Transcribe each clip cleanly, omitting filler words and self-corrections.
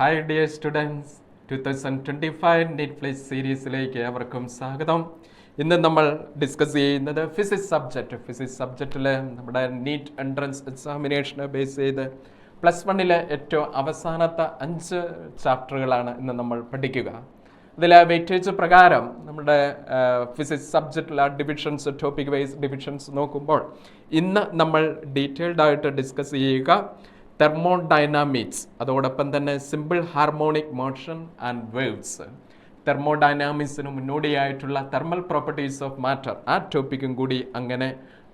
Hi dear students, 2025 NEET plus സീരീസിലേക്ക് ഏവർക്കും സ്വാഗതം. ഇന്ന് നമ്മൾ ഡിസ്കസ് ചെയ്യുന്നത് ഫിസിക്സ് സബ്ജക്റ്റിൽ നമ്മുടെ നീറ്റ് എൻട്രൻസ് എക്സാമിനേഷനെ ബേസ് ചെയ്ത് +1 ഏറ്റവും അവസാനത്തെ 5 ചാപ്റ്ററുകളാണ് ഇന്ന് നമ്മൾ പഠിക്കുക. ഇതിൽ വെയിറ്റേജ് പ്രകാരം നമ്മുടെ ഫിസിക്സ് സബ്ജക്റ്റിലെ ഡിവിഷൻസ്, ടോപ്പിക് വൈസ് ഡിവിഷൻസ് നോക്കുമ്പോൾ ഇന്ന് നമ്മൾ ഡീറ്റെയിൽഡ് ആയിട്ട് ഡിസ്കസ് ചെയ്യുക തെർമോഡൈനാമിക്സ്, അതോടൊപ്പം തന്നെ simple harmonic motion and waves. തെർമോഡൈനാമിക്സിന് മുന്നോടിയായിട്ടുള്ള തെർമൽ പ്രോപ്പർട്ടീസ് ഓഫ് മാറ്റർ, ആ ടോപ്പിക്കും കൂടി അങ്ങനെ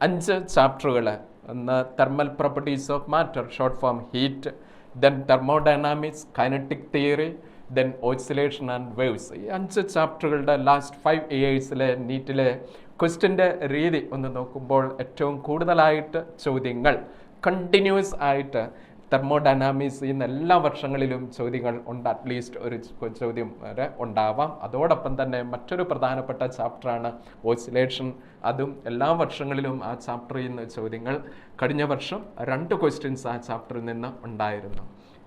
5 ചാപ്റ്ററുകൾ. ഒന്ന് thermal properties of matter, short form heat, then thermodynamics, kinetic theory, then oscillation and waves. ഈ 5 ചാപ്റ്ററുകളുടെ ലാസ്റ്റ് 5 ഇയേഴ്സിലെ നീറ്റിലെ ക്വസ്റ്റ്യൻ്റെ രീതി ഒന്ന് നോക്കുമ്പോൾ ഏറ്റവും കൂടുതലായിട്ട് ചോദ്യങ്ങൾ കണ്ടിന്യൂസ് ആയിട്ട് തെർമോഡൈനാമിക്സ് ഇന്ന് എല്ലാ വർഷങ്ങളിലും ചോദ്യങ്ങൾ ഉണ്ട്. അറ്റ്ലീസ്റ്റ് ഒരു ചോദ്യം വരെ ഉണ്ടാവാം. അതോടൊപ്പം തന്നെ മറ്റൊരു പ്രധാനപ്പെട്ട ചാപ്റ്ററാണ് ഓസിലേഷൻ. അതും എല്ലാ വർഷങ്ങളിലും ആ ചാപ്റ്ററിൽ നിന്ന് ചോദ്യങ്ങൾ, കഴിഞ്ഞ വർഷം 2 ക്വസ്റ്റ്യൻസ് ആ ചാപ്റ്ററിൽ നിന്ന് ഉണ്ടായിരുന്നു.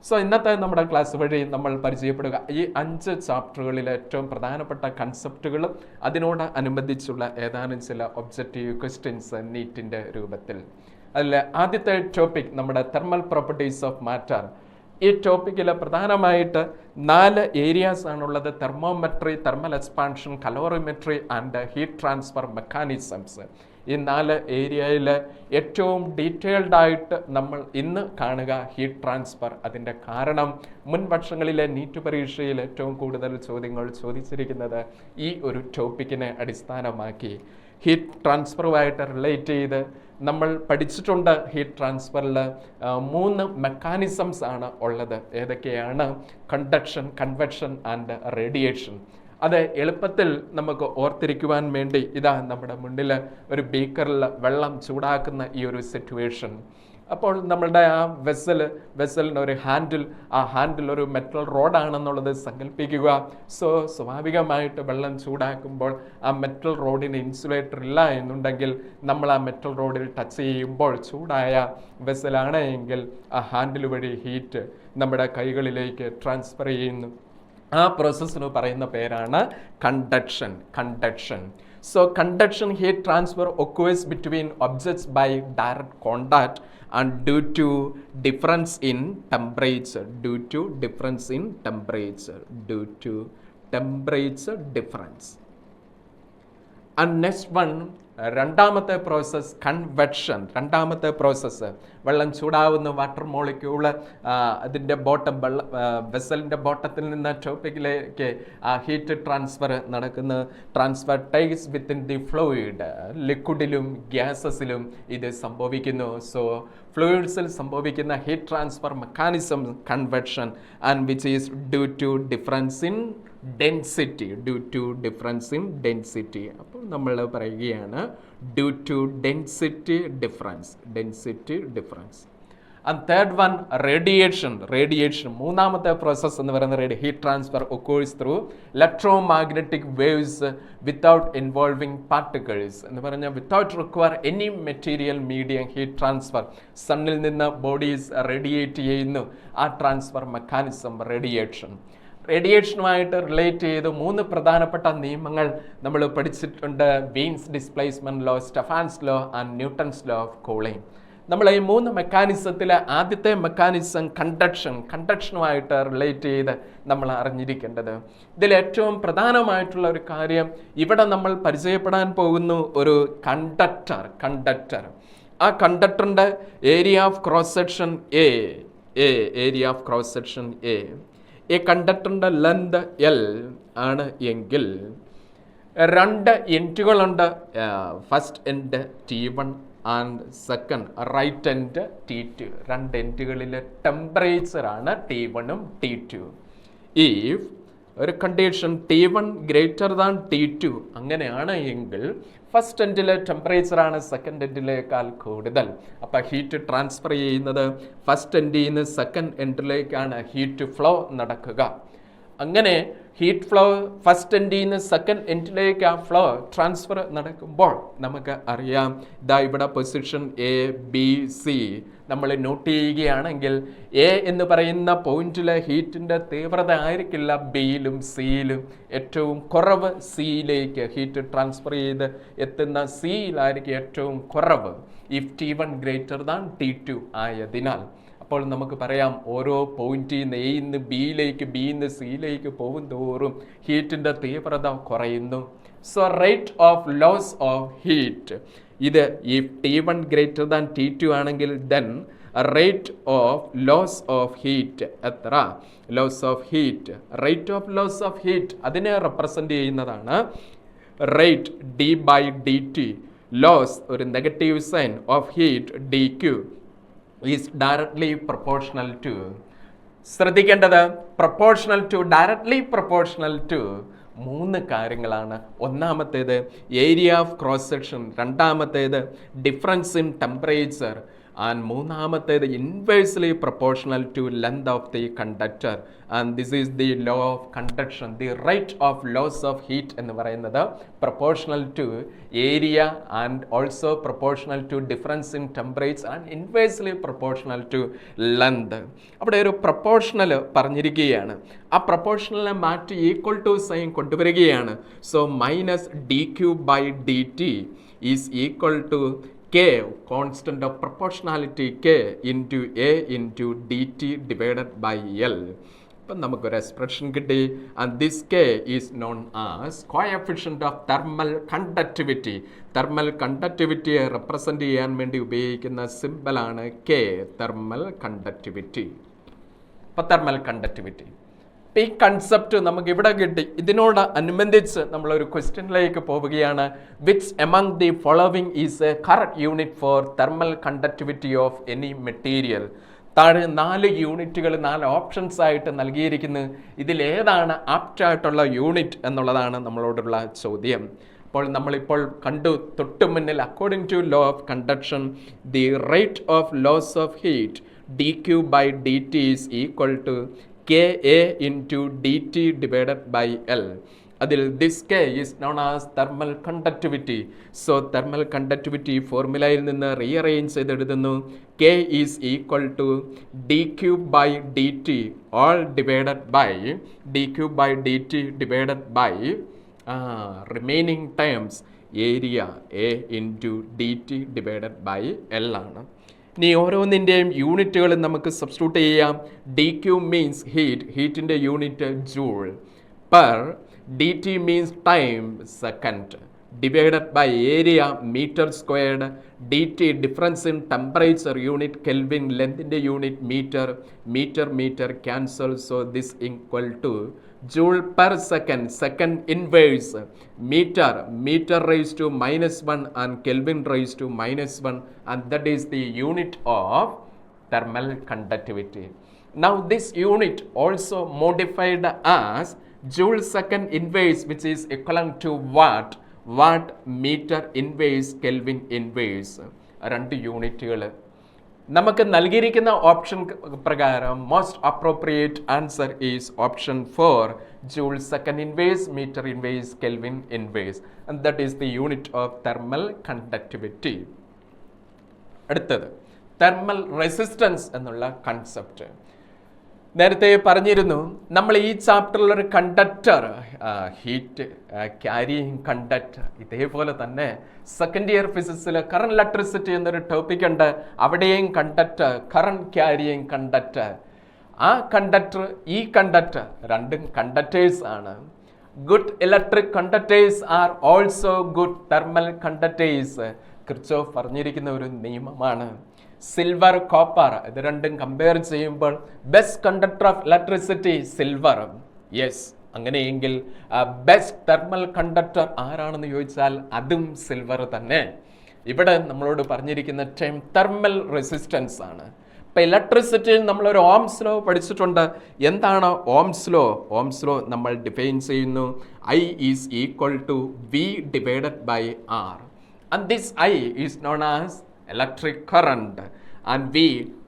സോ ഇന്നത്തെ നമ്മുടെ ക്ലാസ് വഴി നമ്മൾ പരിചയപ്പെടുക ഈ 5 ചാപ്റ്ററുകളിലെ ഏറ്റവും പ്രധാനപ്പെട്ട കൺസെപ്റ്റുകളും അതിനോട് അനുബന്ധിച്ചുള്ള ഏതാനും ചില ഒബ്ജക്റ്റീവ് ക്വസ്റ്റ്യൻസ് നീറ്റിൻ്റെ രൂപത്തിൽ. അതിൽ ആദ്യത്തെ ടോപ്പിക് നമ്മുടെ തെർമൽ പ്രോപ്പർട്ടീസ് ഓഫ് മാറ്റർ. ഈ ടോപ്പിക്കിൽ പ്രധാനമായിട്ട് 4 ഏരിയാസ് ആണുള്ളത്: thermometry, thermal expansion, calorimetry and heat transfer mechanisms. ഈ 4 ഏരിയയിൽ ഏറ്റവും ഡീറ്റെയിൽഡ് ആയിട്ട് നമ്മൾ ഇന്ന് കാണുക ഹീറ്റ് ട്രാൻസ്ഫർ. അതിൻ്റെ കാരണം മുൻ വർഷങ്ങളിലെ നീറ്റ് പരീക്ഷയിൽ ഏറ്റവും കൂടുതൽ ചോദ്യങ്ങൾ ചോദിച്ചിരിക്കുന്നത് ഈ ഒരു ടോപ്പിക്കിനെ അടിസ്ഥാനമാക്കി ഹീറ്റ് ട്രാൻസ്ഫറുമായിട്ട് റിലേറ്റ് ചെയ്ത് നമ്മൾ പഠിച്ചിട്ടുണ്ട്. ഹീറ്റ് ട്രാൻസ്ഫറിൽ 3 മെക്കാനിസംസ് ആണ് ഉള്ളത്. ഏതൊക്കെയാണ്? Conduction, convection and radiation. അത് എളുപ്പത്തിൽ നമുക്ക് ഓർത്തിരിക്കുവാൻ വേണ്ടി ഇതാ നമ്മുടെ മുന്നിൽ ഒരു ബീക്കറിൽ വെള്ളം ചൂടാക്കുന്ന ഈ ഒരു സിറ്റുവേഷൻ. അപ്പോൾ നമ്മളുടെ ആ വെസലിന് ഒരു ഹാൻഡിൽ, ആ ഹാൻഡിൽ ഒരു മെറ്റൽ റോഡാണെന്നുള്ളത് സങ്കല്പിക്കുക. സോ സ്വാഭാവികമായിട്ട് വെള്ളം ചൂടാക്കുമ്പോൾ ആ മെറ്റൽ റോഡിന് ഇൻസുലേറ്റർ ഇല്ല എന്നുണ്ടെങ്കിൽ നമ്മൾ ആ മെറ്റൽ റോഡിൽ ടച്ച് ചെയ്യുമ്പോൾ ചൂടായ വെസലാണ് എങ്കിൽ ആ ഹാൻഡിൽ വഴി ഹീറ്റ് നമ്മുടെ കൈകളിലേക്ക് ട്രാൻസ്ഫർ ചെയ്യുന്നു. ആ പ്രോസസ്സിന് പറയുന്ന പേരാണ് conduction. So conduction heat transfer occurs between objects by direct contact and due to difference in temperature difference. And next one, രണ്ടാമത്തെ പ്രോസസ്സ് കൺവെക്ഷൻ. രണ്ടാമത്തെ പ്രോസസ്സ് വെള്ളം ചൂടാവുന്ന വാട്ടർ മോളിക്യൂള് അതിൻ്റെ വെസലിൻ്റെ ബോട്ടത്തിൽ നിന്ന് ടോപ്പിക്കിലേക്ക് ഹീറ്റ് ട്രാൻസ്ഫർ നടക്കുന്ന transfer takes within the fluid. ലിക്വിഡിലും ഗ്യാസസിലും ഇത് സംഭവിക്കുന്നു. സോ ഫ്ലൂയിഡ്സിൽ സംഭവിക്കുന്ന heat transfer mechanism convection and which is due to difference in density. അപ്പോൾ നമ്മൾ പറയുകയാണ് due to density difference. And third one, radiation. മൂന്നാമത്തെ പ്രോസസ്സ് എന്ന് പറയുന്നത് heat transfer occurs through electromagnetic waves without involving particles എന്ന് പറഞ്ഞാൽ without require any material medium heat transfer. സണ്ണിൽ നിന്ന് ബോഡീസ് റേഡിയേറ്റ് ചെയ്യുന്നു. ആ ട്രാൻസ്ഫർ മെക്കാനിസം റേഡിയേഷനുമായിട്ട് റിലേറ്റ് ചെയ്ത് 3 പ്രധാനപ്പെട്ട നിയമങ്ങൾ നമ്മൾ പഠിച്ചിട്ടുണ്ട്: Wien's displacement law, Stefan's law and Newton's law of cooling. നമ്മൾ ഈ 3 മെക്കാനിസത്തിലെ ആദ്യത്തെ മെക്കാനിസം കണ്ടക്ഷനുമായിട്ട് റിലേറ്റ് ചെയ്ത് നമ്മൾ അറിഞ്ഞിരിക്കേണ്ടത്. ഇതിൽ ഏറ്റവും പ്രധാനമായിട്ടുള്ള ഒരു കാര്യം, ഇവിടെ നമ്മൾ പരിചയപ്പെടാൻ പോകുന്നു ഒരു കണ്ടക്ടർ. ആ കണ്ടക്ടറിൻ്റെ area of cross section A. ഈ കണ്ടക്ടറിൻ്റെ ലെന്ത് L ആണ് എങ്കിൽ 2 എൻഡുകളുണ്ട്. First end T1 and second right end T2. 2 എൻഡുകളിലെ ടെമ്പറേച്ചറാണ് T1ഉം T2. ഇഫ് ഒരു condition T1 greater than T2 അങ്ങനെയാണ് എങ്കിൽ ഫസ്റ്റ് എൻഡിലെ ടെമ്പറേച്ചറാണ് സെക്കൻഡ് എൻഡിലേക്കാൾ കൂടുതൽ. അപ്പോൾ ഹീറ്റ് ട്രാൻസ്ഫർ ചെയ്യുന്നത് ഫസ്റ്റ് എൻഡിൽ നിന്ന് സെക്കൻഡ് എൻഡിലേക്കാണ് ഹീറ്റ് ഫ്ലോ നടക്കുക. അങ്ങനെ ഹീറ്റ് ഫ്ലോ ഫസ്റ്റ് എൻഡിൽ നിന്ന് സെക്കൻഡ് എൻഡിലേക്ക് ആ ഫ്ലോ ട്രാൻസ്ഫർ നടക്കുമ്പോൾ നമുക്ക് അറിയാം ഇതാ ഇവിടെ പൊസിഷൻ എ ബി സി നമ്മൾ നോട്ട് ചെയ്യുകയാണെങ്കിൽ എ എന്ന് പറയുന്ന പോയിന്റിലെ ഹീറ്റിൻ്റെ തീവ്രത ആയിരിക്കില്ല ബിയിലും സിയിലും. ഏറ്റവും കുറവ് സിയിലേക്ക് ഹീറ്റ് ട്രാൻസ്ഫർ ചെയ്ത് എത്തുന്ന സിയിലായിരിക്കും ഏറ്റവും കുറവ് if T1 greater than T2 ആയതിനാൽ. അപ്പോൾ നമുക്ക് പറയാം ഓരോ പോയിന്റിൽ നിന്ന് എയിൽ നിന്ന് ബിയിലേക്ക് ബിയിൽ നിന്ന് സിയിലേക്ക് പോകും തോറും ഹീറ്റിൻ്റെ തീവ്രത കുറയുന്നു. So rate of loss of heat ഇത് if T1 greater than T2 ആണെങ്കിൽ then rate of loss of heat എത്ര? Loss of heat, rate of loss of heat അതിനെ റെപ്രസെൻ്റ് ചെയ്യുന്നതാണ് rate D by D T. Loss ഒരു negative sign of heat D Q is directly proportional to. ശ്രദ്ധിക്കേണ്ടത് proportional to, directly proportional to 3 കാര്യങ്ങളാണ്. ഒന്നാമത്തേത് area of cross section, രണ്ടാമത്തേത് difference in temperature, and മൂന്നാമത്തേത് inversely proportional to length of the conductor. And this is the law of conduction. The rate of loss of heat എന്ന് പറയുന്നത് proportional to area and also proportional to difference in temperature and inversely proportional to length. അവിടെ ഒരു proportional പറഞ്ഞിരിക്കുകയാണ്. ആ പ്രൊപ്പോർഷണലിനെ മാറ്റി equal to sign കൊണ്ടുവരികയാണ്. So minus D Q by D T is equal to K, constant of proportionality K into A into dt divided by L. അപ്പം നമുക്കൊരു expression കിട്ടി. And this K is known as coefficient of thermal conductivity. Thermal കണ്ടക്ടിവിറ്റിയെ റെപ്രസെൻ്റ് ചെയ്യാൻ വേണ്ടി ഉപയോഗിക്കുന്ന സിമ്പലാണ് K, thermal conductivity. അപ്പം തെർമൽ കണ്ടക്ടിവിറ്റി ഈ കൺസെപ്റ്റ് നമുക്ക് ഇവിടെ കിട്ടി. ഇതിനോട് അനുബന്ധിച്ച് നമ്മളൊരു ക്വസ്റ്റ്യനിലേക്ക് പോവുകയാണ്. Which among the following is a correct unit for thermal conductivity of any material? താഴെ 4 യൂണിറ്റുകൾ 4 ഓപ്ഷൻസ് ആയിട്ട് നൽകിയിരിക്കുന്നു. ഇതിലേതാണ് ആപ്റ്റായിട്ടുള്ള യൂണിറ്റ് എന്നുള്ളതാണ് നമ്മളോടുള്ള ചോദ്യം. അപ്പോൾ നമ്മളിപ്പോൾ കണ്ടു തൊട്ടു മുന്നിൽ according to law of conduction the rate of loss of heat D Q by D T is equal to KA into dt divided by L. അതിൽ this K is known as thermal conductivity. So thermal conductivity ഫോർമുലയിൽ നിന്ന് rearrange ചെയ്തെഴുതുന്നു. K is equal to dq by dt all divided by dq by dt divided by remaining terms area A into dt divided by L ആണ്. ഇനി ഓരോന്നിൻ്റെയും യൂണിറ്റുകളും നമുക്ക് സബ്സ്റ്റിറ്റ്യൂട്ട് ചെയ്യാം. D Q means heat, ഹീറ്റിൻ്റെ unit joule. Per D T means time, second. Divided by area metre squared. D T difference in temperature unit kelvin, ലെന്തിൻ്റെ unit metre. Metre metre cancel. So this equal to joule per second, second inverse, meter raised to -1 and Kelvin raised to -1, and that is the unit of thermal conductivity. Now this unit also modified as joule second inverse, which is equivalent to watt meter inverse Kelvin inverse. 2 യൂണിറ്റുകൾ നമുക്ക് നൽകിയിരിക്കുന്ന option പ്രകാരം most appropriate answer is option 4, joule second inverse metre inverse kelvin inverse, and that is the unit of thermal conductivity. അടുത്തത് thermal resistance എന്നുള്ള concept. നേരത്തെ പറഞ്ഞിരുന്നു നമ്മൾ ഈ ചാപ്റ്ററിലൊരു കണ്ടക്ടർ, ഹീറ്റ് ക്യാരിയിങ് കണ്ടക്ടർ, ഇതേപോലെ തന്നെ സെക്കൻഡ് ഇയർ ഫിസിക്സിൽ കറണ്ട് ഇലക്ട്രിസിറ്റി എന്നൊരു ടോപ്പിക് ഉണ്ട്. അവിടെയും കണ്ടക്ടർ, കറണ്ട് ക്യാരിയിങ് കണ്ടക്ടർ. ആ കണ്ടക്ടർ ഈ കണ്ടക്ടർ രണ്ടും കണ്ടക്ടേഴ്സ് ആണ്. Good electric conductors are also good thermal conductors. Kirchhoff പറഞ്ഞിരിക്കുന്ന ഒരു നിയമമാണ്. സിൽവർ, കോപ്പർ ഇത് രണ്ടും കമ്പയർ ചെയ്യുമ്പോൾ best conductor of electricity silver. Yes, അങ്ങനെയെങ്കിൽ ബെസ്റ്റ് തെർമൽ കണ്ടക്ടർ ആരാണെന്ന് ചോദിച്ചാൽ അതും സിൽവർ തന്നെ. ഇവിടെ നമ്മളോട് പറഞ്ഞിരിക്കുന്ന ടൈം തെർമൽ റെസിസ്റ്റൻസ് ആണ്. ഇപ്പം ഇലക്ട്രിസിറ്റിയിൽ നമ്മളൊരു ഓംസ് ലോ പഠിച്ചിട്ടുണ്ട്. എന്താണ് ഓംസ് ലോ? ഓംസ് ലോ നമ്മൾ ഡിഫൈൻ ചെയ്യുന്നു. I is equal to V divided by R, and this I is known as electric current, and V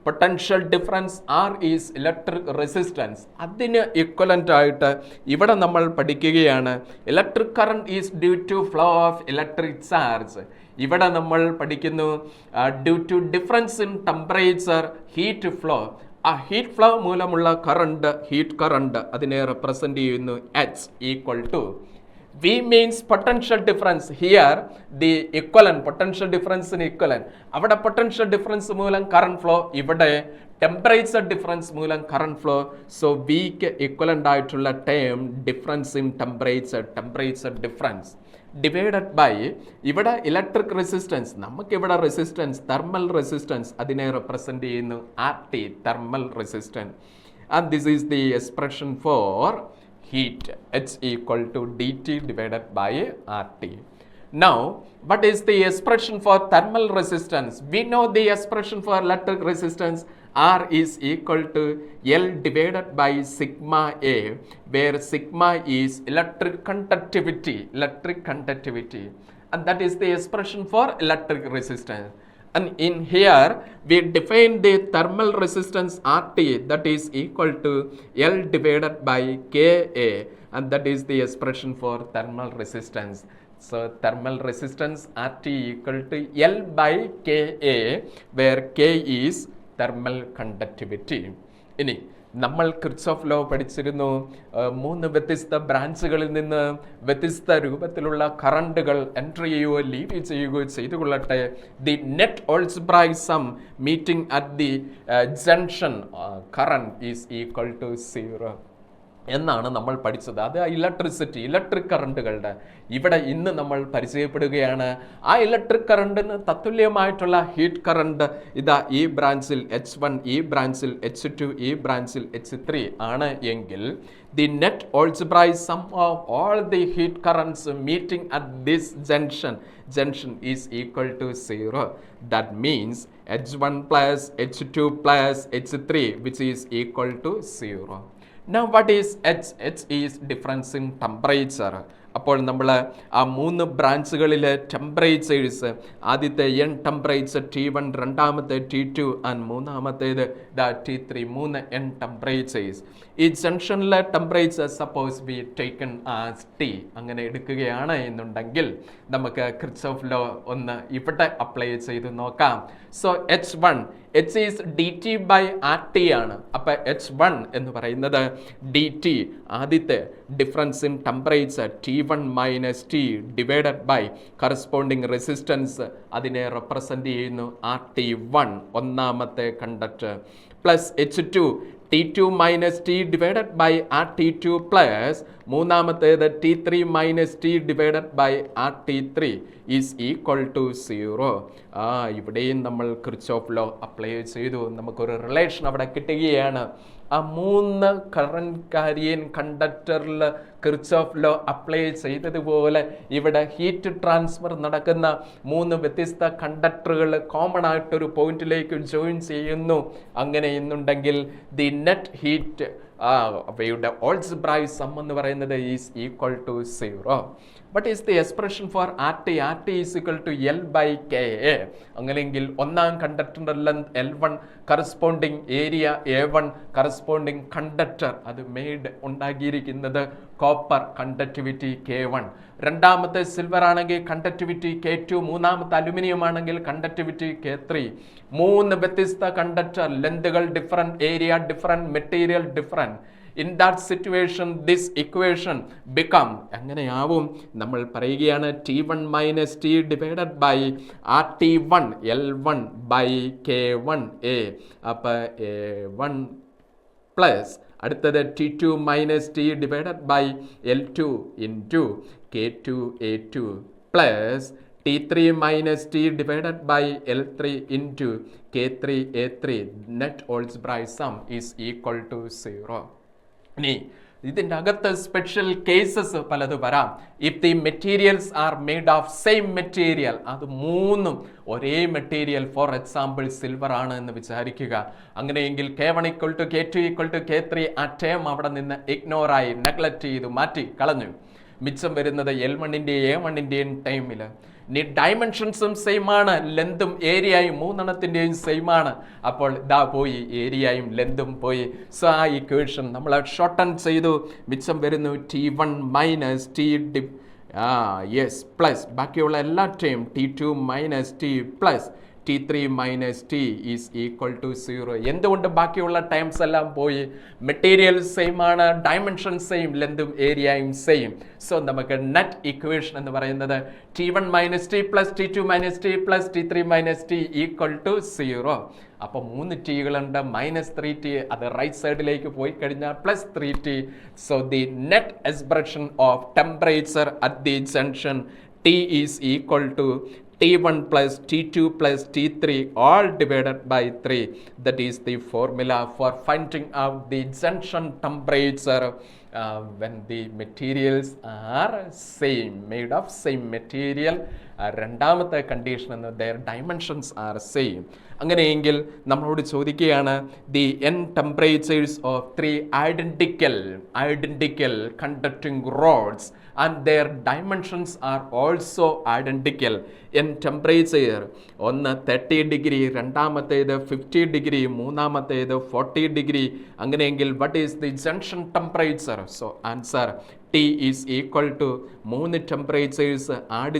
potential difference R is electric resistance. അതിന് equivalent ആയിട്ട് ഇവിടെ നമ്മൾ പഠിക്കുകയാണ് electric current is due to flow of electric charge. ഇവിടെ നമ്മൾ പഠിക്കുന്നു due to difference in temperature heat flow. ആ heat flow മൂലമുള്ള കറണ്ട്, ഹീറ്റ് കറണ്ട് അതിനെ റെപ്രസെൻ്റ് ചെയ്യുന്നു H equal to V means potential difference. Here the equivalent, potential difference in equivalent. അവിടെ potential difference മൂലം current flow, ഇവിടെ temperature difference മൂലം current flow. So Vക്ക് equivalent ആയിട്ടുള്ള term difference in temperature, temperature difference divided by ഇവിടെ electric resistance, നമുക്കിവിടെ resistance thermal resistance അതിനെ represent ചെയ്യുന്നു RT, thermal resistance. And this is the expression for heat, H equal to dt divided by RT. Now, what is the expression for thermal resistance? We know the expression for electric resistance. R is equal to L divided by sigma A, where sigma is electric conductivity, and that is the expression for electric resistance. And in here we define the thermal resistance RT, that is equal to L divided by Ka, and that is the expression for thermal resistance. So thermal resistance RT equal to L by Ka, where K is thermal conductivity. ഇനി നമ്മൾ Kirchhoff law പഠിച്ചിരുന്നു. 3 വ്യത്യസ്ത ബ്രാഞ്ചുകളിൽ നിന്ന് വ്യത്യസ്ത രൂപത്തിലുള്ള കറണ്ടുകൾ entry ചെയ്യുകയോ leave ചെയ്യുകയോ ചെയ്തുകൊള്ളട്ടെ, the net algebraic sum meeting at the junction current is equal to 0 എന്നാണ് നമ്മൾ പഠിച്ചത്. അത് ഇലക്ട്രിസിറ്റി, ഇലക്ട്രിക് കറണ്ടുകളുടെ ഇവിടെ ഇന്ന് നമ്മൾ പരിചയപ്പെടുകയാണ്. ആ ഇലക്ട്രിക് കറണ്ടിന് തത്തുല്യമായിട്ടുള്ള ഹീറ്റ് കറണ്ട് ഇതാ ഈ ബ്രാഞ്ചിൽ H1, ഈ ബ്രാഞ്ചിൽ H2, ഈ ബ്രാഞ്ചിൽ H3 ആണ് എങ്കിൽ the net algebraic sum of all the heat currents meeting at this junction is equal to 0. That means H1 plus H2 plus H3, which is equal to 0. Now what is H? H is difference in temperature. അപ്പോൾ നമ്മൾ ആ 3 ബ്രാഞ്ചുകളിലെ temperatures, ആദ്യത്തെ N temperature T1, രണ്ടാമത്തെ T2 and മൂന്നാമത്തേത് T3, 3 N temperatures. ഈ ജംഗ്ഷനിലെ temperature suppose we taken as T അങ്ങനെ എടുക്കുകയാണ് എന്നുണ്ടെങ്കിൽ നമുക്ക് കിർച്ചോഫ് ലോ ഒന്ന് ഇവിടെ അപ്ലൈ ചെയ്ത് നോക്കാം. So H is dt by RT ആണ്. അപ്പോൾ H1 എന്ന് പറയുന്നത് dt, ആദ്യത്തെ difference in temperature T1 minus T divided by corresponding resistance അതിനെ റെപ്രസെൻ്റ് ചെയ്യുന്നു RT1, ഒന്നാമത്തെ conductor, plus H2 T2 minus T divided by RT2 plus മൂന്നാമത്തേത് T3 minus T divided by RT3 is equal to 0. ഇവിടെയും നമ്മൾ Kirchhoff law apply ചെയ്തു. നമുക്കൊരു relation അവിടെ കിട്ടുകയാണ്. ആ 3 കറണ്ട് കാരിയൻ കണ്ടക്ടറിൽ കിർച്ചോഫ് ലോ അപ്ലൈ ചെയ്തതുപോലെ ഇവിടെ ഹീറ്റ് ട്രാൻസ്ഫർ നടക്കുന്ന 3 വ്യത്യസ്ത കണ്ടക്ടറുകൾ കോമൺ ആയിട്ടൊരു പോയിന്റിലേക്ക് ജോയിൻ ചെയ്യുന്നു. അങ്ങനെ എന്നുണ്ടെങ്കിൽ ദി നെറ്റ് ഹീറ്റ് അവയുടെ ഓൾജിബ്രായിക് സം എന്ന് പറയുന്നത് is equal to 0. What is the expression for RT? RT is equal to L by Ka. അങ്ങനെയെങ്കിൽ ഒന്നാം കണ്ടക്ടറിൻ്റെ length L1, corresponding area A1, corresponding conductor അത് മെയ്ഡ് ഉണ്ടാക്കിയിരിക്കുന്നത് കോപ്പർ, കണ്ടക്ടിവിറ്റി K1. രണ്ടാമത്തെ silver ആണെങ്കിൽ കണ്ടക്ടിവിറ്റി K2, മൂന്നാമത്തെ അലുമിനിയം ആണെങ്കിൽ conductivity K3. 3 വ്യത്യസ്ത കണ്ടക്ടർ, ലെന്തുകൾ different, area different, material different. In that situation this equation become എങ്ങനെയാവും? നമ്മൾ പറയുകയാണ് T1 minus T divided by RT1 L1 by K1A. അപ്പോൾ A1 പ്ലസ് അടുത്തത് T2 minus T divided by L2 into K2A2 plus T3 minus T divided by L3 into K3A3. Net algebraic sum is equal to 0. ഇനി ഇതിൻ്റെ അകത്ത് special cases പലത് വരാം. If the materials are made of same material, അത് 3 ഒരേ material, for example silver ആണ് എന്ന് വിചാരിക്കുക. അങ്ങനെയെങ്കിൽ K1 equal to K2 equal to K3, ആ ടേം അവിടെ നിന്ന് ഇഗ്നോറായി, നെഗ്ലക്റ്റ് ചെയ്തു, മാറ്റി കളഞ്ഞു. മിച്ചം വരുന്നത് L1ൻ്റെയും A1ൻ്റെയും ടൈമിൽ ഇനി ഡയമെൻഷൻസും സെയിം ആണ്, ലെന്തും ഏരിയയും മൂന്നെണ്ണത്തിൻ്റെയും സെയിം ആണ്. അപ്പോൾ ഇതാ പോയി ഏരിയയും ലെന്തും പോയി. സോ ആ ഇക്വേഷൻ നമ്മൾ ഷോർട്ടൺ ചെയ്തു. മിച്ചം വരുന്നു T1 minus T D yes plus ബാക്കിയുള്ള എല്ലാ time T2 minus T plus T3 minus T is equal to 0. എന്തുകൊണ്ട് ബാക്കിയുള്ള ടൈംസ് എല്ലാം പോയി? മെറ്റീരിയൽ സെയിം ആണ്, ഡയമെൻഷൻ സെയിം, ലെന്തും ഏരിയയും സെയിം. സോ നമുക്ക് നെറ്റ് ഇക്വേഷൻ എന്ന് പറയുന്നത് T1 minus T plus T2 minus T plus T3 minus T equal to 0. അപ്പോൾ 3 ടികളുണ്ട്, മൈനസ് 3t അത് റൈറ്റ് സൈഡിലേക്ക് പോയി കഴിഞ്ഞാൽ plus 3t. So the net expression of temperature at the junction T is equal to T1 plus T2 plus T3 all divided by 3. That is the formula for finding out the junction temperature when the materials are same, made of same material. രണ്ടാമത്തെ condition എന്ന് their dimensions are same. അങ്ങനെയെങ്കിൽ നമ്മളോട് ചോദിക്കുകയാണ് the n temperatures of 3 identical conducting rods and their dimensions are also identical. n temperature ഒന്ന് 30 degree, രണ്ടാമത്തേത് 50 degree, മൂന്നാമത്തേത് 40 degree. അങ്ങനെയെങ്കിൽ what is the junction temperature? So answer T is equal to 3 temperatures add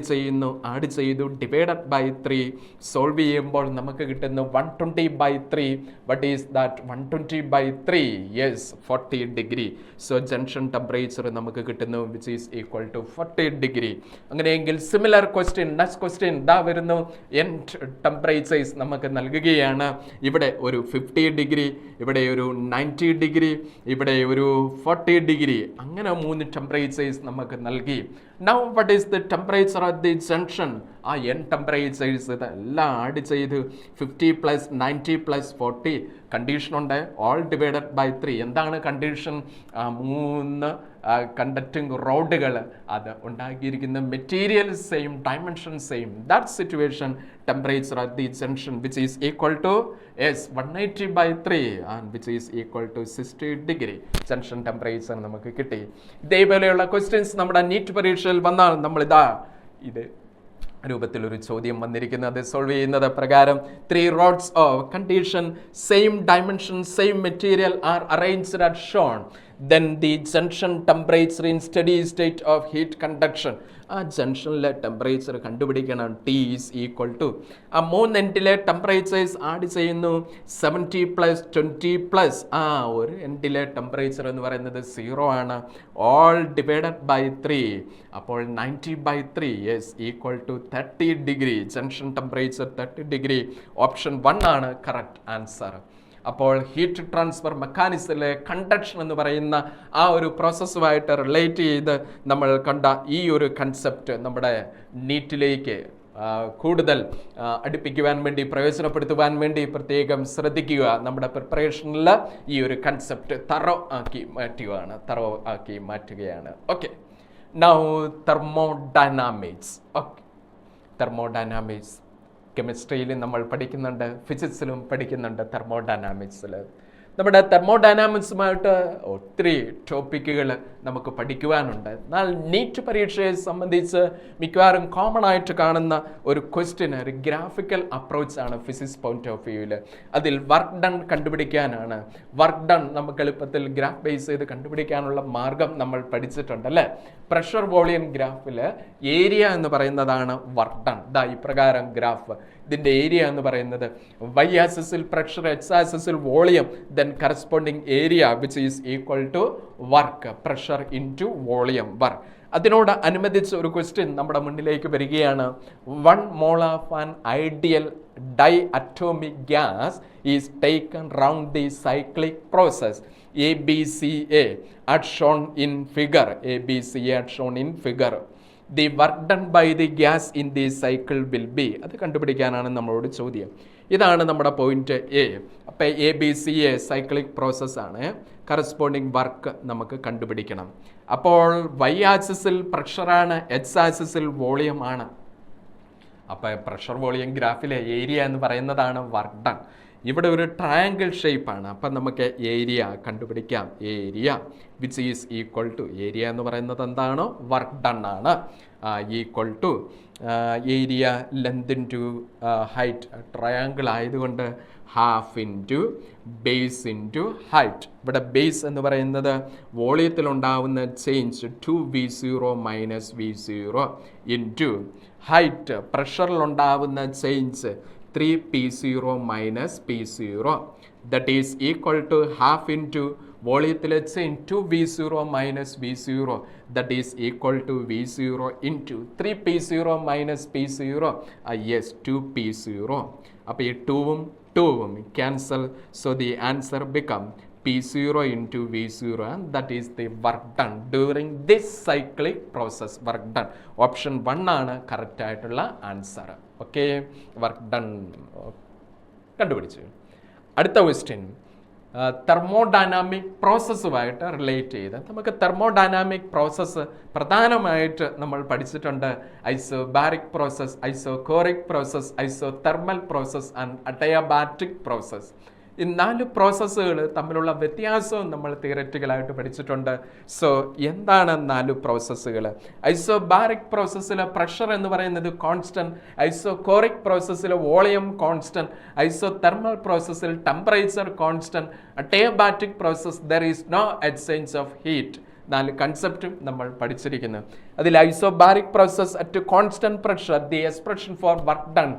ചെയ്തു divided by 3. Solve ചെയ്യുമ്പോൾ നമുക്ക് കിട്ടുന്നു 120/3. What is that 120/3? Yes 40 degree. So junction temperature നമുക്ക് കിട്ടുന്നു which is equal to 40 degree. അങ്ങനെയെങ്കിൽ similar question, next question ഇതാ വരുന്നു. n temperatures നമുക്ക് നൽകുകയാണ്. ഇവിടെ ഒരു 50 ഡിഗ്രി, ഇവിടെ ഒരു 90 ഡിഗ്രി, ഇവിടെ ഒരു 40 ഡിഗ്രി. അങ്ങനെ 3 ടെമ്പറേച്ചേഴ്സ് നമുക്ക് നൽകി. Now what is the temperature at the junction? ആ n ടെമ്പറേച്ചേഴ്സ് ഇതെല്ലാം ആഡ് ചെയ്ത് 50 പ്ലസ് 90 പ്ലസ് 40 കണ്ടീഷൻ ഉണ്ട്, ഓൾ ഡിവൈഡഡ് ബൈ 3. എന്താണ് കണ്ടീഷൻ? 3 കണ്ടക്റ്റിംഗ് റോഡുകൾ, അത് ഉണ്ടാക്കിയിരിക്കുന്ന material same, dimension same. That situation temperature at the junction which is equal to 180/3 and which is equal to 60 degree. Junction temperature നമുക്ക് കിട്ടി. ഇതേപോലെയുള്ള questions നമ്മുടെ NEET പരീക്ഷയിൽ വന്നാൽ നമ്മളിതാ ഇത് രൂപത്തിലൊരു ചോദ്യം വന്നിരിക്കുന്നത് സോൾവ് ചെയ്യുന്നത് പ്രകാരം 3 rods of condition same dimension same material are arranged as shown, then the junction temperature in steady state of heat conduction. ആ ജംഗ്ഷനിലെ ടെമ്പറേച്ചർ കണ്ടുപിടിക്കണം. T ഈസ് ഈക്വൽ ടു ആ 3 എൻഡിലെ ടെമ്പറേച്ചേഴ്സ് ആഡ് ചെയ്യുന്നു 70 പ്ലസ് 20 പ്ലസ് ഒരു എൻഡിലെ temperature എന്ന് പറയുന്നത് 0 ആണ്, all divided by 3. അപ്പോൾ 90/3 yes equal to 30 degree. Junction temperature 30 degree. Option 1 ആണ് കറക്റ്റ് ആൻസർ. അപ്പോൾ ഹീറ്റ് ട്രാൻസ്ഫർ മെക്കാനിസത്തിലെ കണ്ടക്ഷൻ എന്ന് പറയുന്ന ആ ഒരു പ്രോസസ്സുമായിട്ട് റിലേറ്റ് ചെയ്ത് നമ്മൾ കണ്ട ഈ ഒരു കൺസെപ്റ്റ് നമ്മുടെ നീറ്റിലേക്ക് കൂടുതൽ അടുപ്പിക്കുവാൻ വേണ്ടി, പ്രയോജനപ്പെടുത്തുവാൻ വേണ്ടി പ്രത്യേകം ശ്രദ്ധിക്കുക. നമ്മുടെ പ്രിപ്പറേഷനിൽ ഈ ഒരു കൺസെപ്റ്റ് തറോ ആക്കി മാറ്റുകയാണ്. Okay, now thermodynamics. Okay, thermodynamics കെമിസ്ട്രിയിൽ നമ്മൾ പഠിക്കുന്നുണ്ട്, ഫിസിക്സിലും പഠിക്കുന്നുണ്ട്, തെർമോഡൈനാമിക്സിൽ. നമ്മുടെ തെർമോഡൈനാമിക്സുമായിട്ട് ഒത്തിരി ടോപ്പിക്കുകൾ നമുക്ക് പഠിക്കുവാനുണ്ട്. എന്നാൽ നീറ്റ് പരീക്ഷയെ സംബന്ധിച്ച് മിക്കവാറും കോമൺ ആയിട്ട് കാണുന്ന ഒരു ക്വസ്റ്റ്യൻ, ഒരു ഗ്രാഫിക്കൽ അപ്രോച്ചാണ് ഫിസിക്സ് പോയിന്റ് ഓഫ് വ്യൂവിൽ. അതിൽ വർക്ക് ഡൺ കണ്ടുപിടിക്കാനാണ്. വർക്ക് ഡൺ നമുക്ക് എളുപ്പത്തിൽ ഗ്രാഫ് ബേസ് ചെയ്ത് കണ്ടുപിടിക്കാനുള്ള മാർഗം നമ്മൾ പഠിച്ചിട്ടുണ്ട് അല്ലേ. പ്രഷർ വോളിയം ഗ്രാഫിൽ ഏരിയ എന്ന് പറയുന്നതാണ് വർക്ക് ഡൺ. ദാ ഈ പ്രകാരം ഗ്രാഫ്, ഇതിൻ്റെ ഏരിയ എന്ന് പറയുന്നത് വൈ ആക്സിസിൽ പ്രഷർ, എക്സ് ആക്സിസിൽ volume, then corresponding area which is equal to work, pressure into volume work. അതിനോട് അനുബന്ധിച്ച് ഒരു ക്വസ്റ്റ്യൻ നമ്മുടെ മുന്നിലേക്ക് വരികയാണ്. 1 mole of an ideal diatomic gas is taken round the cyclic process ABCA as shown in figure. ABCA as shown in figure. The work done by the gas in the cycle will be. അത് കണ്ടുപിടിക്കാനാണ് നമ്മളോട് ചോദ്യം. ഇതാണ് നമ്മുടെ point A. അപ്പോൾ ABCA cyclic പ്രോസസ്സാണ്. Corresponding work നമുക്ക് കണ്ടുപിടിക്കണം. അപ്പോൾ വൈ ആക്സിസിൽ പ്രഷറാണ്, എക്സ് ആക്സിസിൽ വോളിയം ആണ്. അപ്പോൾ പ്രഷർ വോളിയം ഗ്രാഫിലെ ഏരിയ എന്ന് പറയുന്നതാണ് വർക്ക് ഡൺ. ഇവിടെ ഒരു ട്രയാങ്കിൾ ഷേപ്പാണ്. അപ്പം നമുക്ക് ഏരിയ കണ്ടുപിടിക്കാം. Area which is equal to, area എന്ന് പറയുന്നത് എന്താണോ, വർക്ക് ഡൺ ആണ്, equal to area length into height. Triangle ആയതുകൊണ്ട് half into base into height. ഇവിടെ ബേസ് എന്ന് പറയുന്നത് വോളിയത്തിലുണ്ടാവുന്ന change 2V0 minus V0 into height പ്രഷറിലുണ്ടാവുന്ന change 3P0 minus P0. That is equal to half into വോളിയത്തിലെ change 2V0 minus V0. That is equal to V0 into 3P0 minus P0. Yes 2P0. അപ്പോൾ ഈ 2ഉം cancel. So the answer become P0 into V0, and that is the work done during this cyclic process. Work done. Option 1 ആണ് correct ആയിട്ടുള്ള answer. Okay, work done കണ്ടുപിടിച്ചു. അടുത്ത question thermodynamic പ്രോസസ്സുമായിട്ട് relate ചെയ്ത് നമുക്ക് thermodynamic process പ്രധാനമായിട്ട് നമ്മൾ പഠിച്ചിട്ടുണ്ട്. Isobaric process, isochoric process, isothermal process and adiabatic process. ഈ 4 പ്രോസസ്സുകൾ തമ്മിലുള്ള വ്യത്യാസവും നമ്മൾ തിയററ്റിക്കലായിട്ട് പഠിച്ചിട്ടുണ്ട്. സോ എന്താണ് 4 പ്രോസസ്സുകൾ? ഐസോബാരിക് പ്രോസസ്സിലെ പ്രഷർ എന്ന് പറയുന്നത് കോൺസ്റ്റന്റ്, ഐസോകോറിക് പ്രോസസ്സിലെ വോളിയം കോൺസ്റ്റന്റ്, ഐസോതെർമൽ പ്രോസസ്സിൽ temperature constant, adiabatic process there is no exchange of heat. 4 കൺസെപ്റ്റും നമ്മൾ പഠിച്ചിരിക്കുന്നു. അതിൽ isobaric process at constant pressure, the expression for work done